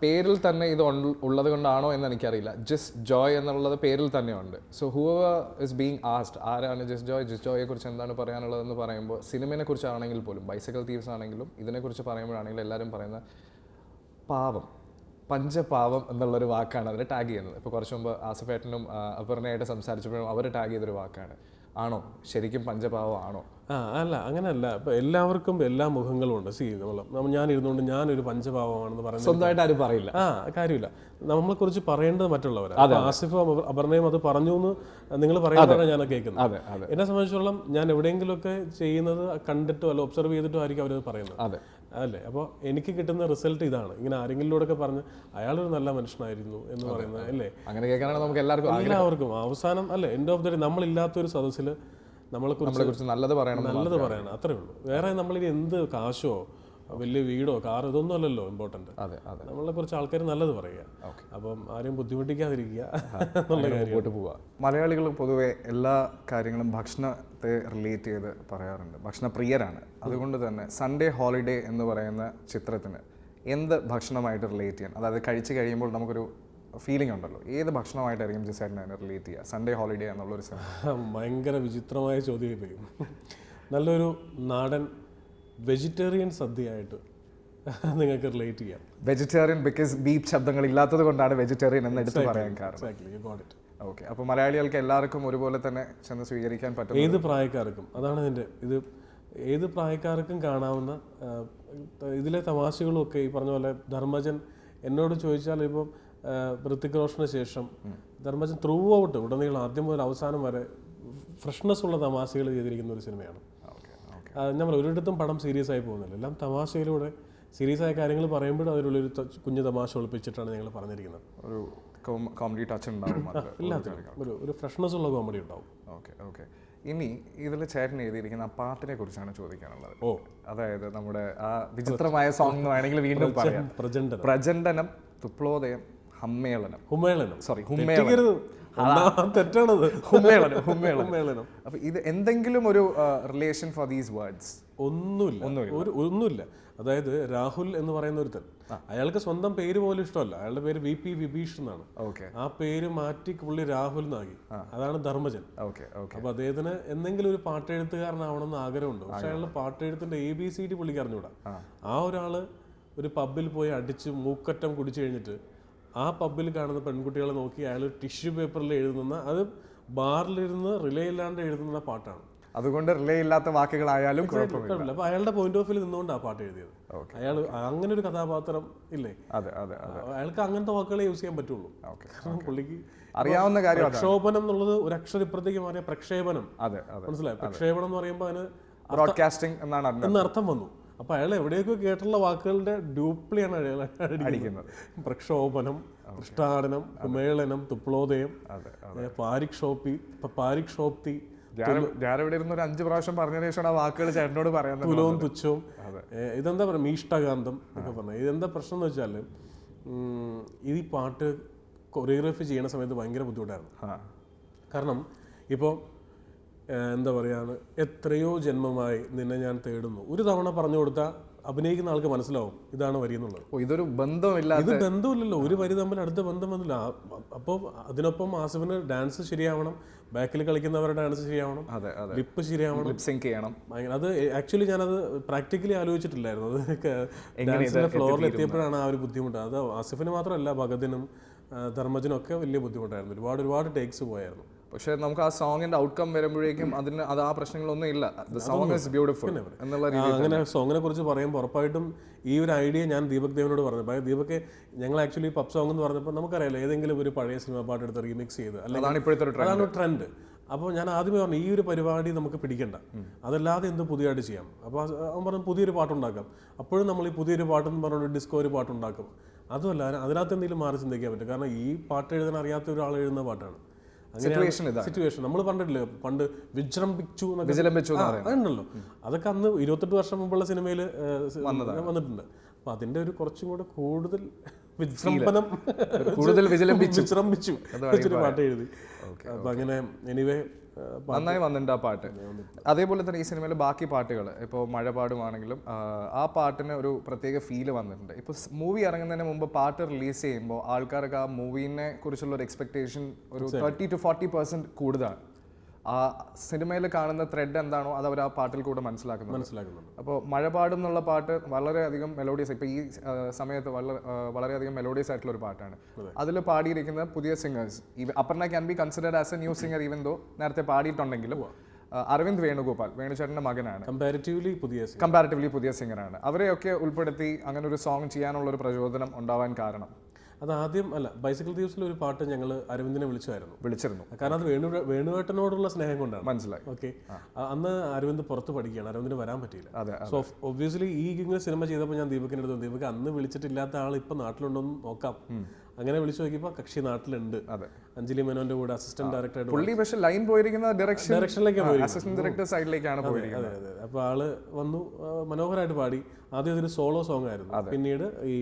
A: പേരിൽ തന്നെ ഇത് ഉള്ളത് കൊണ്ടാണോ എന്ന് എനിക്കറിയില്ല. ജസ്റ്റ് ജോയ് എന്നുള്ളത് പേരിൽ തന്നെയുണ്ട്. സോ ഹൂവർ ഇസ് ബീങ് ആസ്ഡ് ആരാണ് ജസ്റ്റ് ജോയെ കുറിച്ച് എന്താണ് പറയാനുള്ളതെന്ന് പറയുമ്പോൾ സിനിമയെ കുറിച്ചാണെങ്കിൽ പോലും, ബൈസിക്കിൾ തീവ്സ് ആണെങ്കിലും ഇതിനെക്കുറിച്ച് പറയുമ്പോഴാണെങ്കിലും എല്ലാവരും പറയുന്ന പാവം, പഞ്ചപാവം എന്നുള്ളൊരു വാക്കാണ് അതിൽ ടാഗ് ചെയ്യുന്നത്. ഇപ്പോൾ കുറച്ച് മുമ്പ് ആസിഫേട്ടനും അപർണയായിട്ട് സംസാരിച്ചപ്പോഴും അവർ ടാഗ് ചെയ്തൊരു വാക്കാണ്. ആണോ ശരിക്കും പഞ്ചപാവം ആണോ?
B: അല്ല, അങ്ങനെയല്ല. ഇപ്പം എല്ലാവർക്കും എല്ലാ മുഖങ്ങളും ഉണ്ട്. ഞാൻ ഇരുന്നുകൊണ്ട് ഞാനൊരു പഞ്ചപാവമാണെന്ന് പറയുന്നത്
A: സ്വന്തമായിട്ട് ആരും പറയില്ല.
B: കാര്യമില്ല. നമ്മളെക്കുറിച്ച് പറയേണ്ടത് മറ്റുള്ളവരാണ്. ആസിഫും അപർണയും അത് പറഞ്ഞു എന്ന് നിങ്ങൾ പറയുന്നതാണ് ഞാൻ കേൾക്കുന്നത്. എന്നെ സംബന്ധിച്ചോളം ഞാൻ എവിടെയെങ്കിലുമൊക്കെ ചെയ്യുന്നത് കണ്ടിട്ടോ അല്ല ഒബ്സർവ് ചെയ്തിട്ടോ ആയിരിക്കും അവരത് പറയുന്നത്, അല്ലേ? അപ്പോൾ എനിക്ക് കിട്ടുന്ന റിസൾട്ട് ഇതാണ്. ഇങ്ങനെ ആരെങ്കിലൂടെയൊക്കെ പറഞ്ഞ് അയാളൊരു നല്ല മനുഷ്യനായിരുന്നു എന്ന് പറയുന്നത്, അല്ലേ?
A: അങ്ങനെ കേൾക്കാനാണ് നമുക്ക് എല്ലാവർക്കും
B: അവസാനം, അല്ലേ, എൻഡ് ഓഫ് ദ ഡേ നമ്മളില്ലാത്തൊരു സദസ്സിൽ നമ്മളെക്കുറിച്ച്
A: നല്ലത് പറയണം,
B: അത്രേ ഉള്ളൂ. വേറെ നമ്മളിനി എന്ത് കാശോ വലിയ വീടോ കാറോ ഇതൊന്നും അല്ലല്ലോ ഇമ്പോർട്ടൻറ്റ്. നമ്മളെ കുറിച്ച് ആൾക്കാർ നല്ലത് പറയുക. അപ്പം ആരെയും ബുദ്ധിമുട്ടിക്കാതിരിക്കുക എന്നുള്ള കാര്യം
A: പോവുക. മലയാളികൾ പൊതുവെ എല്ലാ കാര്യങ്ങളും ഭക്ഷണത്തെ റിലേറ്റ് ചെയ്ത് പറയാറുണ്ട്. ഭക്ഷണപ്രിയരാണ്. അതുകൊണ്ട് തന്നെ സൺഡേ ഹോളിഡേ എന്ന് പറയുന്ന ചിത്രത്തിന് എന്ത് ഭക്ഷണമായിട്ട് റിലേറ്റ് ചെയ്യാൻ, അതായത് കഴിച്ച് കഴിയുമ്പോൾ നമുക്കൊരു ഫീലിംഗ് ഉണ്ടല്ലോ, ഏത് ഭക്ഷണമായിട്ടായിരിക്കും ജിസേട്ടനെ റിലേറ്റ് ചെയ്യുക സൺഡേ ഹോളിഡേ എന്നുള്ളൊരു സിനിമ?
B: ഭയങ്കര വിചിത്രമായ ചോദ്യം. നല്ലൊരു നാടൻ വെജിറ്റേറിയൻ സദ്യയായിട്ട് നിങ്ങൾക്ക് റിലേറ്റ് ചെയ്യാം.
A: വെജിറ്റേറിയൻ ബിക്കോസ് ബീപ്പ് ശബ്ദങ്ങൾ ഇല്ലാത്തത് കൊണ്ടാണ് വെജിറ്റേറിയൻ എന്ന് എടുത്ത് പറയാൻ കാരണം. ഓക്കെ, അപ്പോൾ മലയാളികൾക്ക് എല്ലാവർക്കും ഒരുപോലെ തന്നെ ചെന്ന് സ്വീകരിക്കാൻ പറ്റും.
B: ഏത് പ്രായക്കാർക്കും, അതാണ് ഇതിൻ്റെ ഇത്. ഏത് പ്രായക്കാർക്കും കാണാവുന്ന ഇതിലെ തമാശകളും ഒക്കെ ഈ പറഞ്ഞ പോലെ ധർമ്മജൻ എന്നോട് ചോദിച്ചാൽ ഇപ്പം ഋത്തിക് റോഷന് ശേഷം ധർമ്മജൻ ത്രൂ ഔട്ട് ഉടനീളം ആദ്യം മുതൽ അവസാനം വരെ ഫ്രഷ്നെസ് ഉള്ള തമാശകൾ ചെയ്തിരിക്കുന്ന ഒരു സിനിമയാണ്. നമ്മൾ ഒരിടത്തും പടം സീരിയസ് ആയി പോകുന്നില്ല, എല്ലാം തമാശയിലൂടെ സീരിയസ് ആയ കാര്യങ്ങൾ പറയുമ്പോഴും അതിലുള്ളൊരു കുഞ്ഞു തമാശ ഒളിപ്പിച്ചിട്ടാണ് ഞങ്ങൾ പറഞ്ഞിരിക്കുന്നത്.
A: ഒരു കോമഡി ടച്ച് ഉണ്ടാവും,
B: എല്ലാത്തിനും ഒരു ഫ്രഷ്നെസ് ഉള്ള കോമഡി ഉണ്ടാവും.
A: Okay okay. ഇനി ഇതിൽ ചേട്ടൻ എഴുതിയിരിക്കുന്ന ആ പാട്ടിനെ കുറിച്ചാണ് ചോദിക്കാനുള്ളത്. അതായത് നമ്മുടെ ആ വിചിത്രമായ സോങ് എന്ന് വേണമെങ്കിൽ വീണ്ടും പറയാം. പ്രജണ്ഡനം, തുപ്ലോദയം, ഹുമ്മേളനം. അപ്പൊ ഇത് എന്തെങ്കിലും ഒരു റിലേഷൻ ഫോർ ദീസ് വേർഡ്സ്?
B: ഒന്നുമില്ല. അതായത് രാഹുൽ എന്ന് പറയുന്ന ഒരുത്തൻ, അയാൾക്ക് സ്വന്തം പേര് പോലും ഇഷ്ടമല്ല. അയാളുടെ പേര് VP വിഭീഷ് എന്നാണ്. ആ പേര് മാറ്റി പുള്ളി രാഹുൽ എന്നാക്കി. അതാണ് ധർമ്മജൻ. അപ്പൊ അദ്ദേഹത്തിന് എന്തെങ്കിലും ഒരു പാട്ടെഴുത്തുകാരനാവണമെന്ന് ആഗ്രഹമുണ്ട്. പക്ഷെ അയാളുടെ പാട്ടെഴുത്തിന്റെ ABCD പുള്ളിക്ക് അറിഞ്ഞൂടാ. ആ ഒരാള് ഒരു പബ്ബിൽ പോയി അടിച്ച് മൂക്കറ്റം കുടിച്ചു കഴിഞ്ഞിട്ട് ആ പബ്ബിൽ കാണുന്ന പെൺകുട്ടികളെ നോക്കി അയാൾ ടിഷ്യൂ പേപ്പറിൽ എഴുതുന്ന, അത് ബാറിലിരുന്ന് റിലേ ഇല്ലാണ്ട് എഴുതുന്ന പാട്ടാണ്.
A: അതുകൊണ്ട് റിലേ ഇല്ലാത്ത വാക്കുകളായാലും കുഴപ്പമില്ല.
B: അപ്പൊ അയാളുടെ പോയിന്റ് ഓഫ് വ്യൂ നിന്നുകൊണ്ട് ആ പാട്ട് എഴുതിയത്. അയാൾ അങ്ങനെ ഒരു കഥാപാത്രം ഇല്ലേ, അയാൾക്ക് അങ്ങനത്തെ വാക്കുകളെ യൂസ് ചെയ്യാൻ പറ്റുള്ളൂ. കാരണം പുള്ളിക്ക്
A: അറിയാവുന്ന കാര്യം
B: പ്രക്ഷോഭനം എന്നുള്ളത് ഒരു അക്ഷരം ഇപ്പുറത്തേക്ക് മാറിയ പ്രക്ഷേപണം. മനസ്സിലായി? പ്രക്ഷേപണം എന്ന് പറയുമ്പോൾ അതിന്
A: ബ്രോഡ്കാസ്റ്റിംഗ്
B: എന്ന് അർത്ഥം വന്നു. അപ്പൊ അയാൾ എവിടെയൊക്കെ കേട്ടുള്ള വാക്കുകളുടെ ഡ്യൂപ്ലിയാണ് അയാൾ അടിക്കുന്നത്. പ്രക്ഷോഭനം, പൃഷ്ടാടനം, കുമേളനം, തുപ്ലോദയം, പാരിക്ഷോപ്തി.
A: ഞാനിവിടെ ഇരുന്ന് ഒരു 5 പ്രാവശ്യം പറഞ്ഞതിന് ശേഷം ആ വാക്കുകൾ ചേട്ടനോട് പറയാൻ
B: തുലവും തുച്ഛവും. ഇതെന്താ പറയുക, മീഷ്ടകാന്തം ഒക്കെ പറഞ്ഞത്. ഇതെന്താ പ്രശ്നം എന്ന് വെച്ചാൽ ഈ പാട്ട് കൊറിയോഗ്രാഫി ചെയ്യുന്ന സമയത്ത് ഭയങ്കര ബുദ്ധിമുട്ടായിരുന്നു. കാരണം ഇപ്പോൾ എന്താ പറയുക, എത്രയോ ജന്മമായി നിന്നെ ഞാൻ തേടുന്നു, ഒരു തവണ പറഞ്ഞു കൊടുത്താൽ അഭിനയിക്കുന്ന ആൾക്ക് മനസ്സിലാവും ഇതാണ് വരി എന്നുള്ളത്.
A: ഇതൊരു ബന്ധമില്ല, ഇത്
B: ബന്ധമില്ലല്ലോ. ഒരു വരി തമ്മിൽ അടുത്ത ബന്ധം വന്നില്ല. അപ്പോൾ അതിനൊപ്പം ആസിഫിന് ഡാൻസ് ശരിയാവണം, ബാക്കിൽ കളിക്കുന്നവരുടെ ഡാൻസ് ശരിയാവണം, ലിപ്പ് ശരിയാവണം, അത് ആക്ച്വലി ഞാനത് പ്രാക്ടിക്കലി ആലോചിച്ചിട്ടില്ലായിരുന്നു. അത് ഡാൻസിന്റെ ഫ്ലോറിൽ എത്തിയപ്പോഴാണ് ആ ഒരു ബുദ്ധിമുട്ട്. അത് ആസിഫിന് മാത്രമല്ല, ഭഗതിനും ധർമ്മജനും ഒക്കെ വലിയ ബുദ്ധിമുട്ടായിരുന്നു. ഒരുപാട് ടേക്സ് പോയായിരുന്നു.
A: പക്ഷെ നമുക്ക് ആ സോങ്ങിന്റെ ഔട്ട്കം വരുമ്പോഴേക്കും അതിന് ആ പ്രശ്നങ്ങളൊന്നും ഇല്ല. സോങ് ഈസ് ബ്യൂട്ടിഫുൾ എന്നുള്ള രീതിയിൽ.
B: അങ്ങനെ സോങ്ങിനെ കുറിച്ച് പറയുമ്പോൾ ഉറപ്പായിട്ടും ഈ ഒരു ഐഡിയ ഞാൻ ദീപക് ദേവനോട് പറഞ്ഞു. ദീപക്, ഞങ്ങൾ ആക്ച്വലി പപ്പ് സോങ് എന്ന് പറഞ്ഞപ്പോൾ നമുക്കറിയാലോ, ഏതെങ്കിലും ഒരു പഴയ സിനിമ പാട്ട് എടുത്ത് റീമിക്സ് ചെയ്ത്, അതാണ് ട്രെൻഡ്. അപ്പോൾ ഞാൻ ആദ്യമേ പറഞ്ഞു ഈ ഒരു പരിപാടി നമുക്ക് പിടിക്കണ്ട, അതല്ലാതെ എന്ത് പുതിയതായിട്ട് ചെയ്യാം. അപ്പോൾ അവൻ പറഞ്ഞു പുതിയൊരു പാട്ടുണ്ടാക്കാം. അപ്പോഴും നമ്മൾ ഈ പുതിയൊരു പാട്ടെന്ന് പറഞ്ഞുകൊണ്ട് ഡിസ്കോ ഒരു പാട്ടുണ്ടാക്കും. അതുമല്ല, അതിനകത്ത് എന്തെങ്കിലും മാറി ചിന്തിക്കാൻ പറ്റും. കാരണം ഈ പാട്ട് എഴുതാൻ അറിയാത്ത ഒരാൾ എഴുതുന്ന പാട്ടാണ്. സിറ്റുവേഷൻ നമ്മൾ കണ്ടിട്ടില്ല, പണ്ട് വിജൃംഭിച്ചു ഉണ്ടല്ലോ, അതൊക്കെ അന്ന് 28 വർഷം മുമ്പുള്ള സിനിമയിൽ വന്നിട്ടുണ്ട്. അപ്പൊ അതിന്റെ ഒരു കുറച്ചും കൂടെ കൂടുതൽ വിജൃംഭിച്ചു പാട്ട് എഴുതി. അപ്പൊ അങ്ങനെ എനിവേ
A: നന്നായി വന്നിട്ടുണ്ട് ആ പാട്ട്. അതേപോലെ തന്നെ ഈ സിനിമയിലെ ബാക്കി പാട്ടുകൾ, ഇപ്പോൾ മഴപാടുമാണെങ്കിലും ആ പാട്ടിന് ഒരു പ്രത്യേക ഫീല് വന്നിട്ടുണ്ട്. ഇപ്പോൾ മൂവി ഇറങ്ങുന്നതിന് മുമ്പ് പാട്ട് റിലീസ് ചെയ്യുമ്പോൾ ആൾക്കാർക്ക് ആ മൂവിനെ കുറിച്ചുള്ള ഒരു എക്സ്പെക്ടേഷൻ ഒരു 30 to 40% കൂടുതലാണ്. ആ സിനിമയിൽ കാണുന്ന ത്രെഡ് എന്താണോ അത് അവർ ആ പാട്ടിൽ കൂടെ മനസ്സിലാക്കുന്നുണ്ട്. അപ്പോൾ മഴപാടും എന്നുള്ള പാട്ട് വളരെയധികം മെലോഡിയസ്, ഇപ്പോൾ ഈ സമയത്ത് വളരെയധികം മെലോഡിയസ് ആയിട്ടുള്ള ഒരു പാട്ടാണ്. അതിൽ പാടിയിരിക്കുന്ന പുതിയ singers, Aparna can be considered as a new singer even though നേരത്തെ പാടിയിട്ടുണ്ടെങ്കിലും അരവിന്ദ് വേണുഗോപാൽ, വേണുചേട്ടൻ്റെ മകനാണ്, കമ്പാരിറ്റീവ്ലി പുതിയ സിംഗറാണ്. അവരെയൊക്കെ ഉൾപ്പെടുത്തി അങ്ങനെ ഒരു സോങ് ചെയ്യാനുള്ള ഒരു പ്രചോദനം ഉണ്ടാവാൻ കാരണം?
B: അത് ആദ്യം അല്ല, ബൈസിക്കിൾ തീവ്സിൽ ഒരു പാട്ട് ഞങ്ങൾ അരവിന്ദിനെ വിളിച്ചിരുന്നു. കാരണം അത് വേണുവേട്ടനോടുള്ള സ്നേഹം കൊണ്ടാണ്.
A: മനസ്സിലായി.
B: ഓക്കെ, അന്ന് അരവിന്ദ് പുറത്ത് പഠിക്കുകയാണ്, അരവിന്ദിന് വരാൻ പറ്റിയില്ല. സോ ഒബ്വിയസ്ലി ഈ ഇങ്ങനെ സിനിമ ചെയ്തപ്പോൾ ഞാൻ ദീപകിൻ്റെ അടുത്ത്, ദീപക് അന്ന് വിളിച്ചിട്ടില്ലാത്ത ആൾ ഇപ്പം നാട്ടിലുണ്ടോന്ന് നോക്കാം. അങ്ങനെ വിളിച്ചു നോക്കിയപ്പോൾ കക്ഷി നാട്ടിലുണ്ട്. അഞ്ജലി മേനോന്റെ കൂടെ അസിസ്റ്റന്റ് ഡയറക്ടറായിട്ട്.
A: പുള്ളി പക്ഷേ ലൈൻ പോയിരിക്കുന്ന ഡയറക്ഷനിലേക്കാണ്, അസിസ്റ്റന്റ് ഡയറക്ടർ സൈഡിലേക്കാണ് പോയിരിക്കുന്നത്.
B: അപ്പോൾ ആള് വന്നു, മനോഹരമായിട്ട് പാടി. ആദ്യം അതൊരു സോളോ സോങ് ആയിരുന്നു, പിന്നീട് ഈ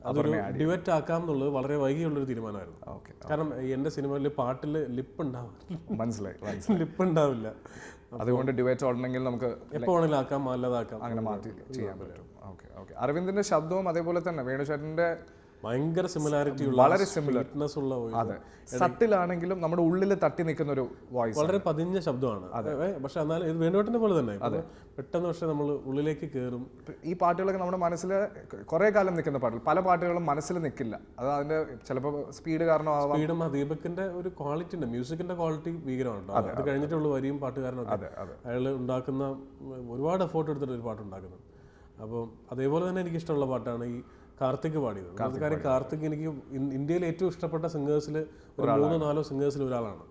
B: അതൊരു ഡിവറ്റ് ആക്കാം എന്നുള്ളത് വളരെ വൈകിയുള്ളൊരു തീരുമാനമായിരുന്നു. കാരണം എൻ്റെ സിനിമയിൽ പാട്ടിൽ ലിപ്പ് ഉണ്ടാവില്ല.
A: അതുകൊണ്ട് ഡിവറ്റ് ഓടണമെങ്കിൽ നമുക്ക്
B: എപ്പോൾ വേണമെങ്കിലും ആക്കാം, അല്ലാതാക്കാം,
A: അങ്ങനെ മാറ്റി ചെയ്യാൻ പറ്റും. അരവിന്ദിന്റെ ശബ്ദവും അതേപോലെ തന്നെ വേണുചേട്ടന്റെ
B: ഭയങ്കര സിമിലാരിറ്റി ഉള്ള
A: വളരെ സിമിലർ,
B: ഫിറ്റ്നസ് ഉള്ള voice.
A: അതെ, സട്ടിലാണെങ്കിലും നമ്മുടെ ഉള്ളിൽ തട്ടി നിൽക്കുന്ന ഒരു വോയിസ്.
B: വളരെ പതിഞ്ഞ ശബ്ദമാണ്. പക്ഷെ എന്നാലും ഇത് വേണുവേട്ടനെ പോലെ തന്നെ പെട്ടെന്ന് പക്ഷെ നമ്മൾ ഉള്ളിലേക്ക് കയറും.
A: ഈ പാട്ടുകളൊക്കെ നമ്മുടെ മനസ്സിൽ കുറേ കാലം നിൽക്കുന്ന പാട്ടുകൾ, പല പാട്ടുകളും മനസ്സിൽ നിൽക്കില്ല. അത് അതിന്റെ ചിലപ്പോൾ സ്പീഡ് കാരണമാവാം.
B: സ്പീഡും ദീപകിന്റെ ഒരു ക്വാളിറ്റി ഉണ്ട്, മ്യൂസിക്കിന്റെ ക്വാളിറ്റി ഭീകരമാണ്. അത് കഴിഞ്ഞിട്ടുള്ള വരിയും പാട്ടുകാരനൊക്കെ അയാൾ ഉണ്ടാക്കുന്ന ഒരുപാട് എഫോർട്ട് എടുത്തിട്ട് ഒരു പാട്ടുണ്ടാക്കുന്നത്. അപ്പോൾ അതേപോലെ തന്നെ എനിക്ക് ഇഷ്ടമുള്ള പാട്ടാണ് ഈ കാർത്തിക് പാടിയത്. കാര്യം കാർത്തിക് എനിക്ക് ഇന്ത്യയിലെ ഏറ്റവും ഇഷ്ടപ്പെട്ട സിംഗേഴ്സിൽ ഒരു 3-4 സിംഗേഴ്സിൽ ഒരാളാണ്.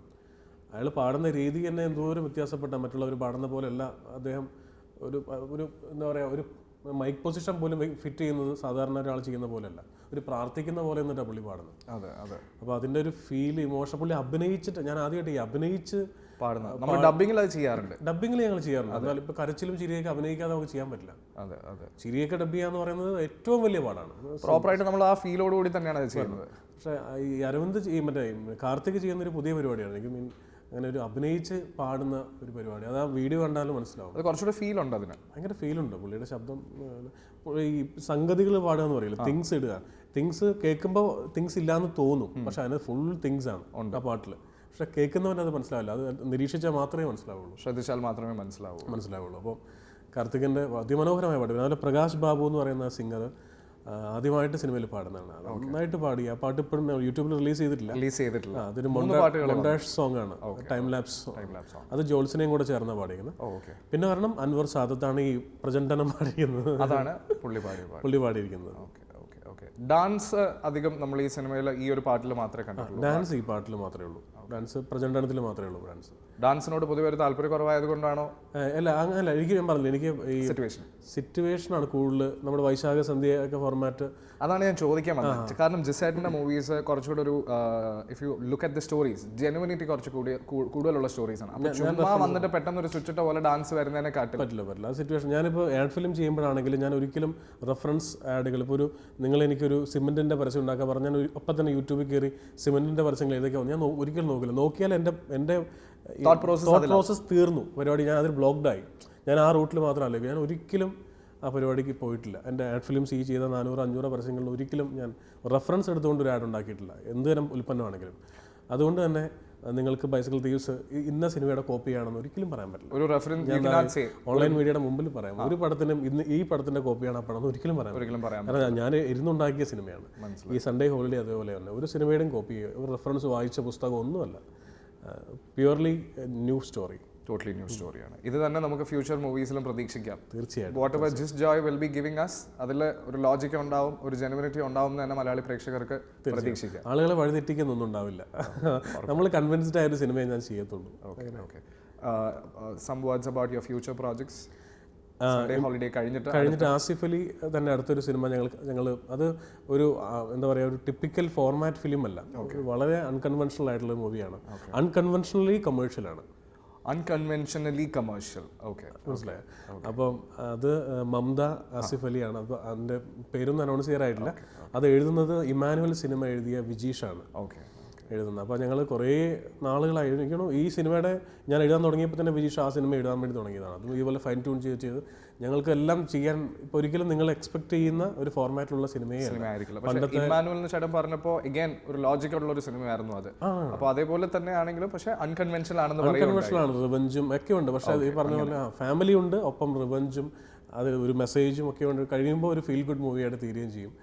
B: അയാൾ പാടുന്ന രീതി തന്നെ എന്തോരം വ്യത്യാസപ്പെട്ട, മറ്റുള്ളവർ പാടുന്ന പോലെയല്ല. അദ്ദേഹം ഒരു എന്താ പറയുക, ഒരു മൈക്ക് പൊസിഷൻ പോലും ഫിറ്റ് ചെയ്യുന്നത് സാധാരണ ഒരാൾ ചെയ്യുന്ന പോലെയല്ല, ഒരു പ്രാർത്ഥിക്കുന്ന പോലെ എന്നിട്ടാണ് പുള്ളി പാടുന്നത്.
A: അതെ അതെ.
B: അപ്പോൾ അതിൻ്റെ ഒരു ഫീൽ, ഇമോഷൻ പുള്ളി അഭിനയിച്ചിട്ട്, ഞാൻ ആദ്യമായിട്ട് ഈ അഭിനയിച്ച്
A: പാടുന്നത് നമ്മൾ ഡബിങ്ങിൽ അത് ചെയ്യാറുണ്ട്.
B: ഡബിങ്ങിൽ ഞങ്ങൾ ചെയ്യാറുണ്ട്. എന്നാൽ ഇപ്പോൾ കരച്ചിലും ചിരിയൊക്കെ അഭിനയിക്കാതെ നമുക്ക് ചെയ്യാൻ പറ്റില്ല.
A: അതെ അതെ.
B: ചിരിയൊക്കെ ഡബ് ചെയ്യാന്ന് പറയുന്നത് ഏറ്റവും വലിയ പാടാണ്.
A: പ്രോപ്പറായിട്ട് നമ്മൾ ആ ഫീലോട് കൂടി തന്നെയാണ് അത് ചെയ്യുന്നത്.
B: പക്ഷേ ഈ അരവിന്ദ് മറ്റേ കാർത്തിക് ചെയ്യുന്നൊരു പുതിയ പരിപാടിയാണ്. എനിക്ക് അങ്ങനെ ഒരു അഭിനയിച്ച് പാടുന്ന ഒരു പരിപാടി, അത് ആ വീഡിയോ കണ്ടാലും മനസ്സിലാവും.
A: അത് കുറച്ചുകൂടി ഫീൽ ഉണ്ട്, അതിന് ഭയങ്കര
B: ഫീലുണ്ട്. പുള്ളിയുടെ ശബ്ദം ഈ സംഗതികൾ പാടുക എന്ന് പറയില്ല, തിങ്സ് ഇടുക. തിങ്സ് കേൾക്കുമ്പോൾ തിങ്സ് ഇല്ലാന്ന് തോന്നും, പക്ഷെ അതിന് ഫുൾ തിങ്സ് ആണ് ആ പാട്ടിൽ. പക്ഷെ കേൾക്കുന്നവന് അത് മനസ്സിലാവില്ല, അത് നിരീക്ഷിച്ചാൽ മാത്രമേ മനസ്സിലാവുള്ളൂ,
A: ശ്രദ്ധിച്ചാൽ മാത്രമേ മനസ്സിലാവുള്ളൂ.
B: അപ്പോൾ കാർത്തികിൻ്റെ അതിമനോഹരമായ പാട്ട്. അതുപോലെ പ്രകാശ് ബാബു എന്ന് പറയുന്ന സിംഗർ ആദ്യമായിട്ട് സിനിമയിൽ പാടുന്നതാണ്. നന്നായിട്ട് പാടി. ആ പാട്ട് ഇപ്പോഴും യൂട്യൂബിൽ റിലീസ് ചെയ്തിട്ടില്ല. അതൊരു മൊണ്ടാഷ് സോങ് ആണ്, ടൈം ലാപ്സ്. അത് ജോൾസിനെയും കൂടെ ചേർന്ന പാടിയിരിക്കുന്നത്. പിന്നെ കാരണം അൻവർ സാദത്താണ് ഈ പ്രചണ്ഡനം പാടിയിരിക്കുന്നത്,
A: അതാണ് പുള്ളി
B: പാടിയിരിക്കുന്നത്.
A: ഡാൻസ് അധികം നമ്മൾ ഈ സിനിമയിൽ ഈ ഒരു പാട്ടിൽ മാത്രമേ കണ്ടിട്ടുള്ളൂ.
B: ഡാൻസ് ഈ പാട്ടിൽ മാത്രമേ ഉള്ളൂ, ഡാൻസ് പ്രചണ്ഡനത്തിൽ മാത്രമേ ഉള്ളൂ.
A: ഡാൻസിനോട് പൊതുവെ ഒരു താല്പര്യക്കുറവായത് കൊണ്ടാണോ?
B: അല്ല, അങ്ങനല്ല. ഞാൻ പറഞ്ഞില്ല, എനിക്ക് ഈ സിറ്റുവേഷനാണ് കൂടുതൽ. നമ്മുടെ വൈശാഖ സന്ധ്യ ഒക്കെ ഫോർമാറ്റ്,
A: അതാണ് ഞാൻ ചോദിക്കാൻ വന്നത്. കാരണം ജിസേറ്റിന്റെ മൂവീസ് കുറച്ചുകൂടെ ഒരു, if you look at the stories, genuinity കുറച്ച് കൂടുതലുള്ള സ്റ്റോറീസ് ആണ്. അപ്പോൾ ചുമ്മാ വന്നിട്ട് പെട്ടെന്ന് ഒരു സ്വിച്ചിട്ട പോലെ ഡാൻസ് വരുന്നതിനെ പറ്റില്ല.
B: ആ സിറ്റുവേഷൻ ഞാനിപ്പോൾ ആഡ് ഫിലിം ചെയ്യുമ്പോഴാണെങ്കിലും ഞാൻ ഒരിക്കലും റെഫറൻസ് ആഡുകൾ, ഇപ്പോൾ ഒരു നിങ്ങൾ എനിക്കൊരു സിമെന്റിന്റെ പരസ്യം ഉണ്ടാക്കാൻ പറഞ്ഞാൽ ഒപ്പം തന്നെ യൂട്യൂബിൽ കയറി സിമെന്റിന്റെ പരസ്യങ്ങൾ ഏതൊക്കെയാണ് ഞാൻ ഒരിക്കലും നോക്കില്ല. നോക്കിയാൽ എൻ്റെ തോട്ട് പ്രോസസ് തീർന്നു പരിപാടി. ഞാൻ അതിൽ ബ്ലോക്ക്ഡായി. ഞാൻ ആ റൂട്ടിൽ മാത്രമല്ല, ഞാൻ ഒരിക്കലും ആ പരിപാടിക്ക് പോയിട്ടില്ല. എൻ്റെ ആഡ് ഫിലിംസ് ഈ ചെയ്ത 400-500 പരസ്യങ്ങളിൽ ഒരിക്കലും ഞാൻ റെഫറൻസ് എടുത്തുകൊണ്ട് ഒരു ആഡ് ഉണ്ടാക്കിയിട്ടില്ല, എന്ത് തരം ഉൽപ്പന്നമാണെങ്കിലും. അതുകൊണ്ട് തന്നെ നിങ്ങൾക്ക് ബൈസിക്കിൾ തീവ്സ് ഇന്ന സിനിമയുടെ കോപ്പിയാണെന്ന് ഒരിക്കലും പറയാൻ പറ്റില്ല.
A: ഒരു റെഫറൻസ്
B: ഓൺലൈൻ മീഡിയയുടെ മുമ്പിൽ പറയാം, ഒരു പടത്തിനും ഇന്ന് ഈ പടത്തിന്റെ കോപ്പിയാണ് ആ പടം എന്ന് ഒരിക്കലും പറയാം. കാരണം ഞാൻ ഇരുന്നുണ്ടാക്കിയ സിനിമയാണ്. ഈ സൺഡേ ഹോളിഡേ അതേപോലെ തന്നെ ഒരു സിനിമയുടെയും കോപ്പി, ഒരു റെഫറൻസ് വായിച്ച പുസ്തകം ഒന്നുമല്ല. Purely new story,
A: totally new സ്റ്റോറിയാണ്. ഇത് തന്നെ നമുക്ക് ഫ്യൂച്ചർ മൂവീസിലും പ്രതീക്ഷിക്കാം.
B: തീർച്ചയായിട്ടും.
A: Whatever Jis Joy will be giving us, അതിൽ ഒരു ലോജിക് ഉണ്ടാവും, ഒരു ജെനുവിനിറ്റി ഉണ്ടാവും എന്ന് തന്നെ മലയാളി പ്രേക്ഷകർക്ക് പ്രതീക്ഷിക്കാം.
B: ആളുകളെ വഴിതെറ്റിക്കുന്നൊന്നും ഉണ്ടാവില്ല. നമ്മൾ കൺവിൻസ്ഡ് ആയ ഒരു സിനിമയെ ഞാൻ ചെയ്യത്തുള്ളൂ.
A: Okay. Some words about your future projects. Holiday
B: കഴിഞ്ഞിട്ട് ആസിഫ് അലി തന്നെ അടുത്തൊരു സിനിമ ഞങ്ങൾ അത് ഒരു എന്താ പറയുക, ഒരു ടിപ്പിക്കൽ ഫോർമാറ്റ് ഫിലിം അല്ല, വളരെ അൺകൺവെൻഷണൽ ആയിട്ടുള്ള മൂവിയാണ്. അൺകൺവെൻഷനലി കമേഴ്ഷ്യലാണ്.
A: ഓക്കെ,
B: മനസ്സിലായോ? അപ്പം അത് മമത ആസിഫ് അലിയാണ്. അപ്പോൾ അതിൻ്റെ പേരൊന്നും അനൗൺസ് ചെയ്യാറായിട്ടില്ല. അത് എഴുതുന്നത് ഇമാനുവൽ സിനിമ എഴുതിയ വിജീഷാണ് എഴുതുന്നത്. അപ്പോൾ ഞങ്ങൾ കുറേ നാളുകളായി എനിക്കാണോ ഈ സിനിമയുടെ ഞാൻ എഴുതാൻ തുടങ്ങിയപ്പോൾ തന്നെ വിജീഷ് ആ സിനിമ എഴുതാൻ വേണ്ടി തുടങ്ങിയതാണ്. അതും ഇതുപോലെ ഫൈൻ ട്യൂൺ ചെയ്ത് ഞങ്ങൾക്ക് എല്ലാം ചെയ്യാൻ ഇപ്പോൾ ഒരിക്കലും നിങ്ങൾ എക്സ്പെക്ട് ചെയ്യുന്ന ഒരു ഫോർമാറ്റിലുള്ള സിനിമയെ
A: ചേട്ടൻ പറഞ്ഞപ്പോൾ അഗൈൻ ഒരു ലോജിക്കുള്ള ഒരു സിനിമയായിരുന്നു അത്. അപ്പോൾ അതേപോലെ തന്നെ ആണെങ്കിലും പക്ഷേ അൺകൺവെൻഷണൽ
B: ആണ്. റിവഞ്ചും ഒക്കെ ഉണ്ട്. പക്ഷേ ഈ പറഞ്ഞ പോലെ ഫാമിലി ഉണ്ട്, ഒപ്പം റിവഞ്ചും അത് ഒരു മെസ്സേജും ഒക്കെ ഉണ്ട്. കഴിയുമ്പോൾ ഒരു ഫീൽ ഗുഡ് മൂവിയായിട്ട് തീരുകയും ചെയ്യും.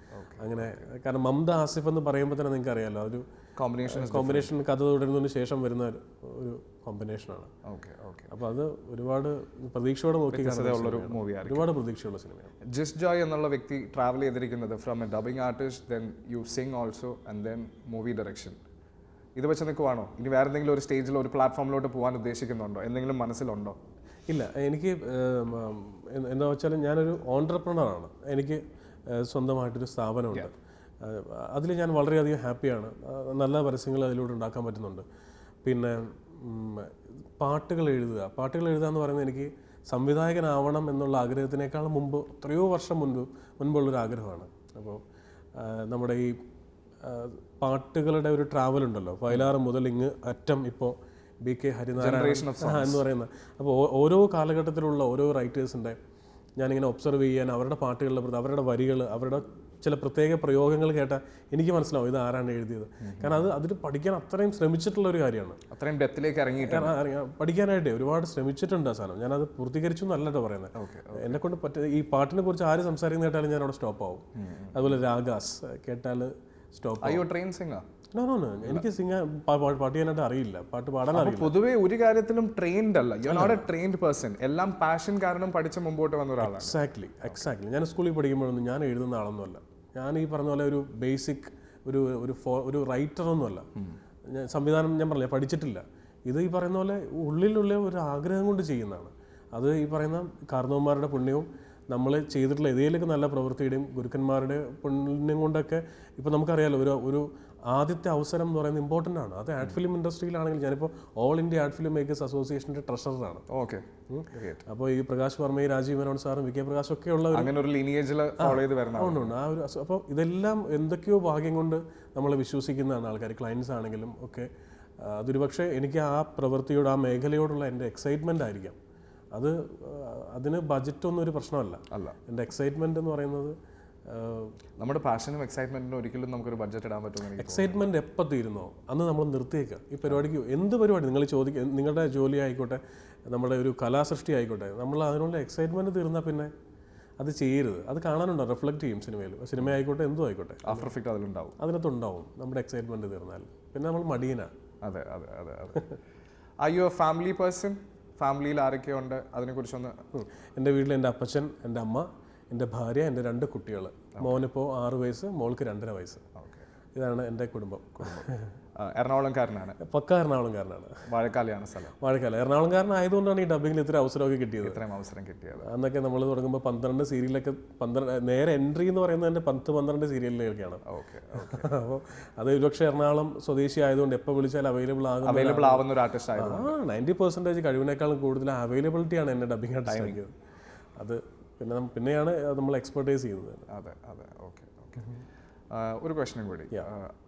B: അങ്ങനെ കാരണം മമത ആസിഫ് എന്ന് പറയുമ്പോൾ തന്നെ നിങ്ങൾക്ക് അറിയാമല്ലോ, ഒരു കോമ്പിനേഷൻ കഥ തുടരുന്നതിന് ശേഷം വരുന്ന ഒരു കോമ്പിനേഷനാണ്. അപ്പോൾ അത് ഒരുപാട് പ്രതീക്ഷയോടെ നോക്കി
A: ഉള്ളൊരു മൂവിയാണ്,
B: ഒരുപാട് പ്രതീക്ഷയുള്ള സിനിമയാണ്.
A: ജിസ് ജോയ് എന്നുള്ള വ്യക്തി ട്രാവൽ ചെയ്തിരിക്കുന്നത് from A dubbing artist, then you sing also, and then movie direction. ഇത് വെച്ച് നിൽക്കുവാണോ? ഇനി വേറെ എന്തെങ്കിലും ഒരു സ്റ്റേജിൽ ഒരു പ്ലാറ്റ്ഫോമിലോട്ട് പോകാൻ ഉദ്ദേശിക്കുന്നുണ്ടോ? എന്തെങ്കിലും മനസ്സിലുണ്ടോ?
B: ഇല്ല, എനിക്ക് എന്താ വെച്ചാൽ ഞാനൊരു ഓൺട്രപ്രണറാണ്. എനിക്ക് സ്വന്തമായിട്ടൊരു സ്ഥാപനമുണ്ട്. അതിൽ ഞാൻ വളരെയധികം ഹാപ്പിയാണ്. നല്ല പരസ്യങ്ങൾ അതിലൂടെ ഉണ്ടാക്കാൻ പറ്റുന്നുണ്ട്. പിന്നെ പാട്ടുകൾ എഴുതുക എന്ന് പറയുന്നത് എനിക്ക് സംവിധായകനാവണം എന്നുള്ള ആഗ്രഹത്തിനേക്കാളും മുമ്പ്, എത്രയോ വർഷം മുൻപുള്ളൊരു ആഗ്രഹമാണ്. അപ്പോൾ നമ്മുടെ ഈ പാട്ടുകളുടെ ഒരു ട്രാവൽ ഉണ്ടല്ലോ, വയലാർ മുതൽ ഇങ്ങ് അറ്റം ഇപ്പോൾ BK ഹരിനാരായണൻ എന്ന് പറയുന്ന. അപ്പോൾ ഓരോ കാലഘട്ടത്തിലുള്ള ഓരോ റൈറ്റേഴ്സിൻ്റെ ഞാനിങ്ങനെ ഒബ്സർവ് ചെയ്യാൻ, അവരുടെ പാട്ടുകളുടെ അവരുടെ വരികൾ, അവരുടെ ചില പ്രത്യേക പ്രയോഗങ്ങൾ കേട്ടാൽ എനിക്ക് മനസ്സിലാവും ഇത് ആരാണ് എഴുതിയത്. കാരണം അതിൽ പഠിക്കാൻ അത്രയും ശ്രമിച്ചിട്ടുള്ള ഒരു കാര്യമാണ്.
A: അത്രയും ഡെപ്തിലേക്ക് ഇറങ്ങിയിട്ട്
B: പഠിക്കാനായിട്ടേ ഒരുപാട് ശ്രമിച്ചിട്ടുണ്ട് ആ സാധനം. ഞാനത് പൂർത്തീകരിച്ചു എന്നല്ലോ പറയുന്നത്. എന്നെ കൊണ്ട് ഈ പാട്ടിനെ കുറിച്ച് ആര് സംസാരിക്കുന്ന കേട്ടാലും ഞാൻ അവിടെ സ്റ്റോപ്പ് ആവും. അതുപോലെ രാഗാസ് കേട്ടാൽ സ്റ്റോപ്പ്.
A: അയ്യോ ട്രെയിൻ സിംഗർ?
B: നോ എനിക്ക് പാട്ട് ചെയ്യാനായിട്ട് അറിയില്ല, പാട്ട് പാടാൻ അറിയില്ല.
A: പൊതുവേ ഒരു കാര്യത്തിലും ട്രെയിൻഡ് അല്ല, you are not a trained person. എല്ലാം പാഷൻ കാരണം പഠിച്ച് മുമ്പോട്ട് വന്ന ഒരാളാണ്.
B: എക്സാക്ട്ലി. ഞാൻ സ്കൂളിൽ പഠിക്കുമ്പോഴൊന്നും ഞാൻ എഴുതുന്ന ആളൊന്നുമല്ല. ഞാൻ ഈ പറഞ്ഞ പോലെ ഒരു ബേസിക് ഒരു റൈറ്ററൊന്നുമല്ല. സംവിധാനം ഞാൻ പറഞ്ഞില്ല, പഠിച്ചിട്ടില്ല. ഇത് ഈ പറയുന്ന പോലെ ഉള്ളിലുള്ള ഒരു ആഗ്രഹം കൊണ്ട് ചെയ്യുന്നതാണ്. അത് ഈ പറയുന്ന കാരണവന്മാരുടെ പുണ്യവും നമ്മൾ ചെയ്തിട്ടുള്ള ഏതെങ്കിലും നല്ല പ്രവൃത്തിയുടെയും ഗുരുക്കന്മാരുടെ പുണ്യം കൊണ്ടൊക്കെ ഇപ്പോൾ നമുക്കറിയാലോ ഒരു ആദ്യത്തെ അവസരം എന്ന് പറയുന്നത് ഇമ്പോർട്ടൻ്റ് ആണ്. അത് ആഡ് ഫിലിം ഇൻഡസ്ട്രിയിലാണെങ്കിൽ ഞാനിപ്പോൾ all India ad film makers അസോസിയേഷൻ്റെ ട്രഷററാണ്.
A: ഓക്കെ.
B: അപ്പോൾ ഈ പ്രകാശ് വർമ്മയും രാജീവ് മേനോൻ സാറും വി കെ പ്രകാശ് ഒക്കെ ഉള്ള
A: അങ്ങനെ ഒരു ലീനിയേജിൽ ഫോളോ ചെയ്ത് വരുന്നുണ്ട്.
B: ആ ഒരു അപ്പോൾ ഇതെല്ലാം എന്തൊക്കെയോ ഭാഗ്യം കൊണ്ട് നമ്മൾ വിശ്വസിക്കുന്നതാണ് ആൾക്കാർ, ക്ലയൻസ് ആണെങ്കിലും ഒക്കെ. അതൊരു പക്ഷേ എനിക്ക് ആ പ്രവൃത്തിയോട് ആ മേഖലയോടുള്ള എൻ്റെ എക്സൈറ്റ്മെൻ്റ് ആയിരിക്കാം. അതിന് ബഡ്ജറ്റൊന്നും ഒരു പ്രശ്നമല്ല. എൻ്റെ എക്സൈറ്റ്മെൻറ്റ് എന്ന് പറയുന്നത്
A: നമ്മുടെ പാഷനും എക്സൈറ്റ്മെന്റിനും ഒരിക്കലും നമുക്കൊരു ബഡ്ജറ്റ് ഇടാൻ പറ്റും.
B: എക്സൈറ്റ്മെന്റ് എപ്പോൾ തീരുന്നോ അന്ന് നമ്മൾ നിർത്തിയേക്കുക. ഈ പരിപാടിക്ക് എന്ത് പരിപാടി നിങ്ങൾ ചോദിക്കുക, നിങ്ങളുടെ ജോലി ആയിക്കോട്ടെ, നമ്മുടെ ഒരു കലാസൃഷ്ടി ആയിക്കോട്ടെ, നമ്മൾ അതിനുള്ള എക്സൈറ്റ്മെന്റ് തീർന്നാൽ പിന്നെ അത് ചെയ്യരുത്. അത് കാണാനുണ്ടോ, റിഫ്ലക്ട് ചെയ്യും സിനിമയിൽ. സിനിമ ആയിക്കോട്ടെ എന്തും ആയിക്കോട്ടെ,
A: ആഫ്റ്റർ എഫക്റ്റ് അതിലുണ്ടാവും,
B: അതിനകത്തുണ്ടാവും. നമ്മുടെ എക്സൈറ്റ്മെന്റ് തീർന്നാൽ പിന്നെ നമ്മൾ മടിയനാണ്.
A: അതെ അതെ അതെ അതെ. Are you A family person? ഫാമിലിയിൽ ആരൊക്കെയുണ്ട് അതിനെക്കുറിച്ചൊന്ന്?
B: എൻ്റെ വീട്ടിൽ എൻ്റെ അപ്പച്ചൻ, എൻ്റെ അമ്മ, എൻ്റെ ഭാര്യ, എൻ്റെ 2 കുട്ടികൾ. മോനിപ്പോൾ 6 വയസ്സ്, മോൾക്ക് 2.5 വയസ്സ്. ഇതാണ് എൻ്റെ കുടുംബം.
A: എറണാകുളംകാരനാണ്?
B: പക്ക എറണാകുളംകാരനാണ്.
A: വാഴക്കാലയാണ് സ്ഥലം?
B: വാഴക്കാല. എറണാകുളംകാരനായതുകൊണ്ടാണ് ഈ ഡബിങ്ങിൽ ഇത്ര അവസരമൊക്കെ കിട്ടിയത്.
A: ഇത്രയും അവസരം കിട്ടിയത്.
B: അന്നൊക്കെ നമ്മൾ തുടങ്ങുമ്പോൾ 12 സീരിയലൊക്കെ, 12 നേരെ എൻട്രി എന്ന് പറയുന്നത് തന്നെ 10-12 സീരിയലിലേക്കാണ്. അപ്പോൾ അത് ഒരുപക്ഷെ എറണാകുളം സ്വദേശി ആയതുകൊണ്ട് എപ്പോൾ വിളിച്ചാൽ അവൈലബിൾ
A: ആവുന്ന ഒരു ആർട്ടിസ്റ്റ് ആയിരുന്നു.
B: 90% കഴിവിനേക്കാളും കൂടുതൽ അവൈലബിലിറ്റിയാണ് എന്നെ ഡബിങ് ആർട്ടിസ്റ്റ് ആക്കിയത്. അത് പിന്നെയാണ് നമ്മൾ എക്സ്പെർട്ടൈസ് ചെയ്യുന്നത്.
A: അതെ അതെ. Okay okay. ഒരു ക്വസ്റ്റ്യൻ കൂടി.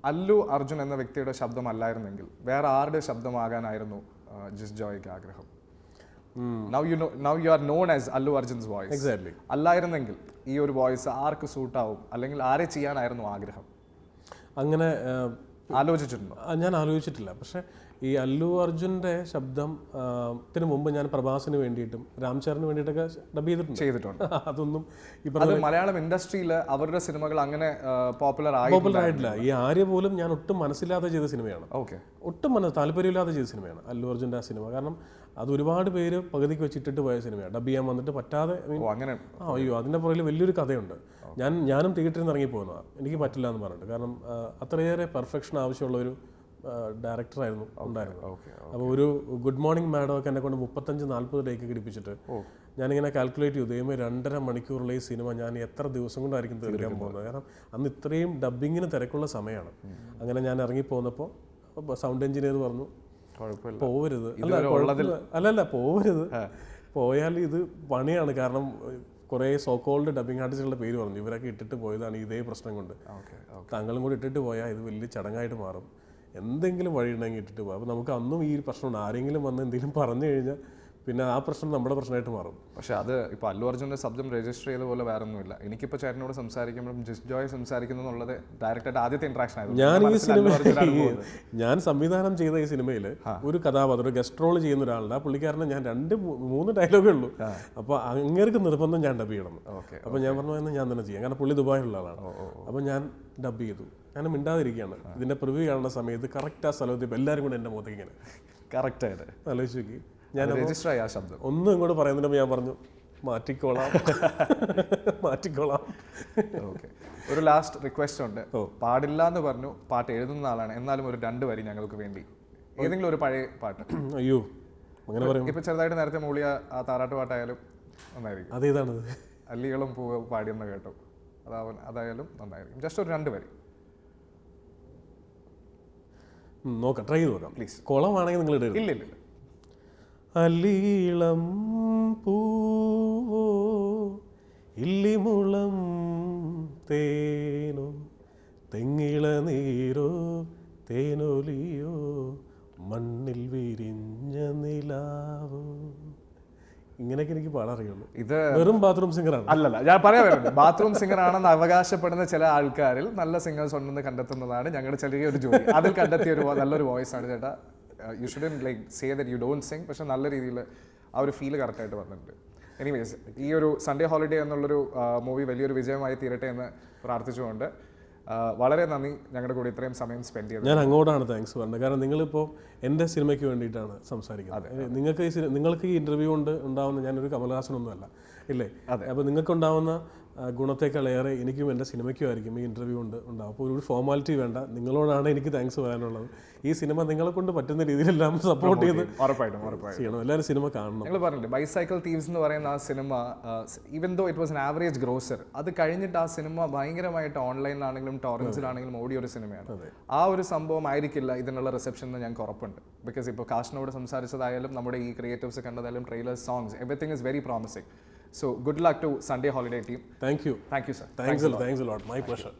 A: അല്ലു അർജുൻ എന്ന വ്യക്തിയുടെ ശബ്ദമല്ലായിരുന്നെങ്കിൽ വേറെ ആരുടെ ശബ്ദമാകാനായിരുന്നു ജിസ് ജോയ്ക്ക് ആഗ്രഹം? Now you are known as Allu Arjun's voice.
B: Exactly.
A: അല്ലായിരുന്നെങ്കിൽ ഈ ഒരു വോയിസ് ആർക്ക് സൂട്ട് ആവും, അല്ലെങ്കിൽ ആരെ ചെയ്യാനായിരുന്നു ആഗ്രഹം?
B: അങ്ങനെ
A: ആലോചിച്ചിട്ടുണ്ടോ?
B: ഞാൻ ആലോചിച്ചിട്ടില്ല. പക്ഷേ ഈ അല്ലു അർജുൻ്റെ ശബ്ദത്തിന് മുമ്പ് ഞാൻ പ്രഭാസിന് വേണ്ടിയിട്ടും രാംചരന് വേണ്ടിയിട്ടൊക്കെ ഡബ് ചെയ്തിട്ടുണ്ട്. അതൊന്നും
A: മലയാളം ഇൻഡസ്ട്രിയിൽ അവരുടെ സിനിമകൾ അങ്ങനെ പോപ്പുലർ
B: ആയിട്ടില്ല. ഈ ആര്യ പോലും ഞാൻ ഒട്ടും മനസ്സില്ലാതെ ചെയ്ത സിനിമയാണ്. ഒട്ടും താല്പര്യമില്ലാതെ ചെയ്ത സിനിമയാണ് അല്ലു അർജുൻ്റെ ആ സിനിമ. കാരണം അത് ഒരുപാട് പേര് പകുതിക്ക് വെച്ചിട്ടിട്ട് പോയ സിനിമയാണ്. ഡബ് ചെയ്യാൻ വന്നിട്ട് പറ്റാതെ. അയ്യോ, അതിൻ്റെ പുറകിൽ വലിയൊരു കഥയുണ്ട്. ഞാനും തിയേറ്ററിൽ നിന്ന് ഇറങ്ങി പോകുന്നതാണ്. എനിക്ക് പറ്റില്ല എന്ന് പറഞ്ഞിട്ട്. കാരണം അത്രയേറെ പെർഫെക്ഷൻ ആവശ്യമുള്ള ഒരു ഡയറക്ടറായിരുന്നു ഉണ്ടായിരുന്നത്. അപ്പോൾ ഒരു ഗുഡ് മോർണിംഗ് മാഡം ഒക്കെ എന്നെ കൊണ്ട് 35-40 ടേക്ക് കിടിപ്പിച്ചിട്ട് ഞാനിങ്ങനെ കാൽക്കുലേറ്റ് ചെയ്തു, ദൈവമേ 2.5 മണിക്കൂറുള്ള ഈ സിനിമ ഞാൻ എത്ര ദിവസം കൊണ്ടായിരിക്കും തീർക്കാൻ പോകുന്നത്. കാരണം അന്ന് ഇത്രയും ഡബ്ബിങ്ങിന് തിരക്കുള്ള സമയമാണ്. അങ്ങനെ ഞാൻ ഇറങ്ങിപ്പോന്നപ്പോൾ സൗണ്ട് എഞ്ചിനീയർ പറഞ്ഞു പോവരുത്. അല്ലല്ല പോവരുത്, പോയാൽ ഇത് പണിയാണ്. കാരണം കുറേ സോക്കോൾഡ് ഡബിങ് ആർട്ടിസ്റ്റുകളുടെ പേര് പറഞ്ഞു, ഇവരൊക്കെ ഇട്ടിട്ട് പോയതാണ് ഇതേ പ്രശ്നം കൊണ്ട്. താങ്കളും കൂടി ഇട്ടിട്ട് പോയാൽ ഇത് വലിയ ചടങ്ങായിട്ട് മാറും, എന്തെങ്കിലും വഴി ഉണ്ടെങ്കിൽ ഇട്ടിട്ട് പോകും. അപ്പോൾ നമുക്ക് അന്നും ഈ പ്രശ്നമുണ്ട്, ആരെങ്കിലും വന്ന് എന്തെങ്കിലും പറഞ്ഞു കഴിഞ്ഞാൽ പിന്നെ ആ പ്രശ്നം നമ്മുടെ പ്രശ്നമായിട്ട് മാറും.
A: പക്ഷേ അത് ഇപ്പോൾ അല്ലു അർജുൻ്റെ ശബ്ദം രജിസ്റ്റർ ചെയ്ത പോലെ വേറെ ഒന്നുമില്ല. എനിക്കിപ്പോൾ ചേട്ടനോട് സംസാരിക്കുമ്പോഴും ജിസ് ജോയ് സംസാരിക്കുന്നുള്ളത് ഡയറക്റ്റായിട്ട് ആദ്യത്തെ ഇൻട്രാക്ഷൻ ആയിരുന്നു.
B: ഞാൻ സംവിധാനം ചെയ്ത ഈ സിനിമയിൽ ഒരു കഥാപാത്രം ഗസ്റ്റ് റോൾ ചെയ്യുന്ന ഒരാളുണ്ട്. ആ പുള്ളിക്കാരനെ ഞാൻ 2-3 ഡയലോഗേ ഉള്ളൂ. അപ്പോൾ അങ്ങേർക്ക് നിർബന്ധം ഞാൻ ഡബ് ചെയ്യണം. അപ്പോൾ ഞാൻ പറഞ്ഞു ഞാൻ തന്നെ ചെയ്യാം, കാരണം പുള്ളി ദുബായിലുള്ള ആളാണ്. അപ്പോൾ ഞാൻ ഡബ് ചെയ്തു. ഞാൻ മിണ്ടാതിരിക്കുകയാണ്. ഇതിൻ്റെ പ്രിവ്യൂ കാണുന്ന സമയത്ത് കറക്റ്റ് ആ സ്ഥലത്ത് ഇപ്പോൾ എല്ലാവരും കൂടെ എൻ്റെ മുഖത്തേക്ക് ഇങ്ങനെ കറക്റ്റായിട്ട് ആലോചിച്ച് നോക്കി. ഞാൻ ഒന്നും ഇങ്ങോട്ട് പറയുന്നില്ല. ഞാൻ പറഞ്ഞു മാറ്റിക്കോളാം.
A: ഓക്കെ. ഒരു ലാസ്റ്റ് റിക്വസ്റ്റ് ഉണ്ട്. പാടില്ല എന്ന് പറഞ്ഞു, പാട്ട് എഴുതുന്ന ആളാണ്, എന്നാലും ഒരു 2 വരി ഞങ്ങൾക്ക് വേണ്ടി ഏതെങ്കിലും ഒരു പഴയ പാട്ട്.
B: അയ്യോ, അങ്ങനെ പറയും.
A: ഇപ്പൊ ചെറുതായിട്ട് നേരത്തെ മൂളിയ ആ താരാട്ട് പാട്ടായാലും നന്നായിരിക്കും.
B: അതേതാണത്?
A: അല്ലികളും പൂവ് പാടിയെന്ന് കേട്ടോ, അതായാലും നന്നായിരിക്കും. ജസ്റ്റ് ഒരു 2 വരി
B: നോക്കാം, ട്രൈ ചെയ്ത് നോക്കാം പ്ലീസ്. കുളമാണെങ്കിൽ നിങ്ങൾ ഇടരുത്.
A: ഇല്ല ഇല്ല.
B: അല്ലീളം പൂവോ ഇല്ലിമുളം തേനോ തെങ്ങിള നീരോ തേനൊലിയോ മണ്ണിൽ വിരിഞ്ഞ നിലാവോ ഇങ്ങനെയൊക്കെ എനിക്ക് പാടറിയുള്ളൂ.
A: ഇത്
B: വെറും ബാത്റൂം സിംഗറാണ്.
A: അല്ലല്ല, ഞാൻ പറയാൻ വരുന്നത് ബാത്റൂം സിംഗർ ആണെന്ന് അവകാശപ്പെടുന്ന ചില ആൾക്കാരിൽ നല്ല സിംഗേഴ്സ് ഉണ്ടെന്ന് കണ്ടെത്തുന്നതാണ് ഞങ്ങളുടെ ചെറിയൊരു ജോലി. അതിൽ കണ്ടെത്തിയ ഒരു നല്ലൊരു വോയിസ് ആണ് ചേട്ടാ. U shouldn't like say that you don't Singh, പക്ഷെ നല്ല രീതിയിൽ ആ ഒരു ഫീൽ കറക്റ്റായിട്ട് വന്നിട്ടുണ്ട്. എനിവേസ്, ഈ ഒരു സൺഡേ ഹോളിഡേ എന്നുള്ളൊരു മൂവി വലിയൊരു വിജയമായി തീരട്ടെ എന്ന് പ്രാർത്ഥിച്ചുകൊണ്ട് വളരെ നന്ദി ഞങ്ങളുടെ കൂടെ ഇത്രയും സമയം സ്പെൻഡ് ചെയ്തത്.
B: ഞാൻ അങ്ങോട്ടാണ് താങ്ക്സ് പറഞ്ഞത്. കാരണം നിങ്ങളിപ്പോൾ എൻ്റെ സിനിമയ്ക്ക് വേണ്ടിയിട്ടാണ് സംസാരിക്കുന്നത്. നിങ്ങൾക്ക് ഈ ഇൻ്റർവ്യൂ കൊണ്ട് ഉണ്ടാവുന്ന, ഞാനൊരു കമലഹാസനൊന്നുമല്ല ഇല്ലേ, അപ്പോൾ നിങ്ങൾക്കുണ്ടാവുന്ന ഗുണത്തേക്കാളേറെ എനിക്കും എൻ്റെ സിനിമയ്ക്കും ഈ ഇൻ്റർവ്യൂ കൊണ്ട് ഉണ്ടാവും. അപ്പോൾ ഒരു ഫോർമാലിറ്റി വേണ്ട, നിങ്ങളോടാണ് എനിക്ക് താങ്ക്സ് പറയാനുള്ളത്. ഈ സിനിമ നിങ്ങളെ കൊണ്ട് പറ്റുന്ന രീതിയിലെല്ലാം സപ്പോർട്ട് ചെയ്ത്
A: ഉറപ്പായിട്ടും
B: ചെയ്യണം. എല്ലാവരും സിനിമ കാണണം.
A: നിങ്ങൾ പറഞ്ഞില്ലേ ബൈസൈക്കിൾ തീവ്സ് എന്ന് പറയുന്ന ആ സിനിമ, even though it was an average grosser, അത് കഴിഞ്ഞിട്ട് ആ സിനിമ ഭയങ്കരമായിട്ട് ഓൺലൈനിലാണെങ്കിലും ടോറൻസിലാണെങ്കിലും ഓടിയ ഒരു സിനിമയാണ്. ആ ഒരു സംഭവം ആയിരിക്കില്ല ഇതിനുള്ള റിസപ്ഷൻ എന്ന് ഞങ്ങൾക്ക് ഉറപ്പുണ്ട്. ബിക്കോസ് ഇപ്പോൾ കാഷിനോട് സംസാരിച്ചതായാലും നമ്മുടെ ഈ ക്രിയേറ്റീവ്സ് കണ്ടതായാലും trailers, songs, everything is very promising. So good luck to Sunday Holiday team.
B: Thank you.
A: Thank you, sir.
B: Thanks a lot. My pleasure.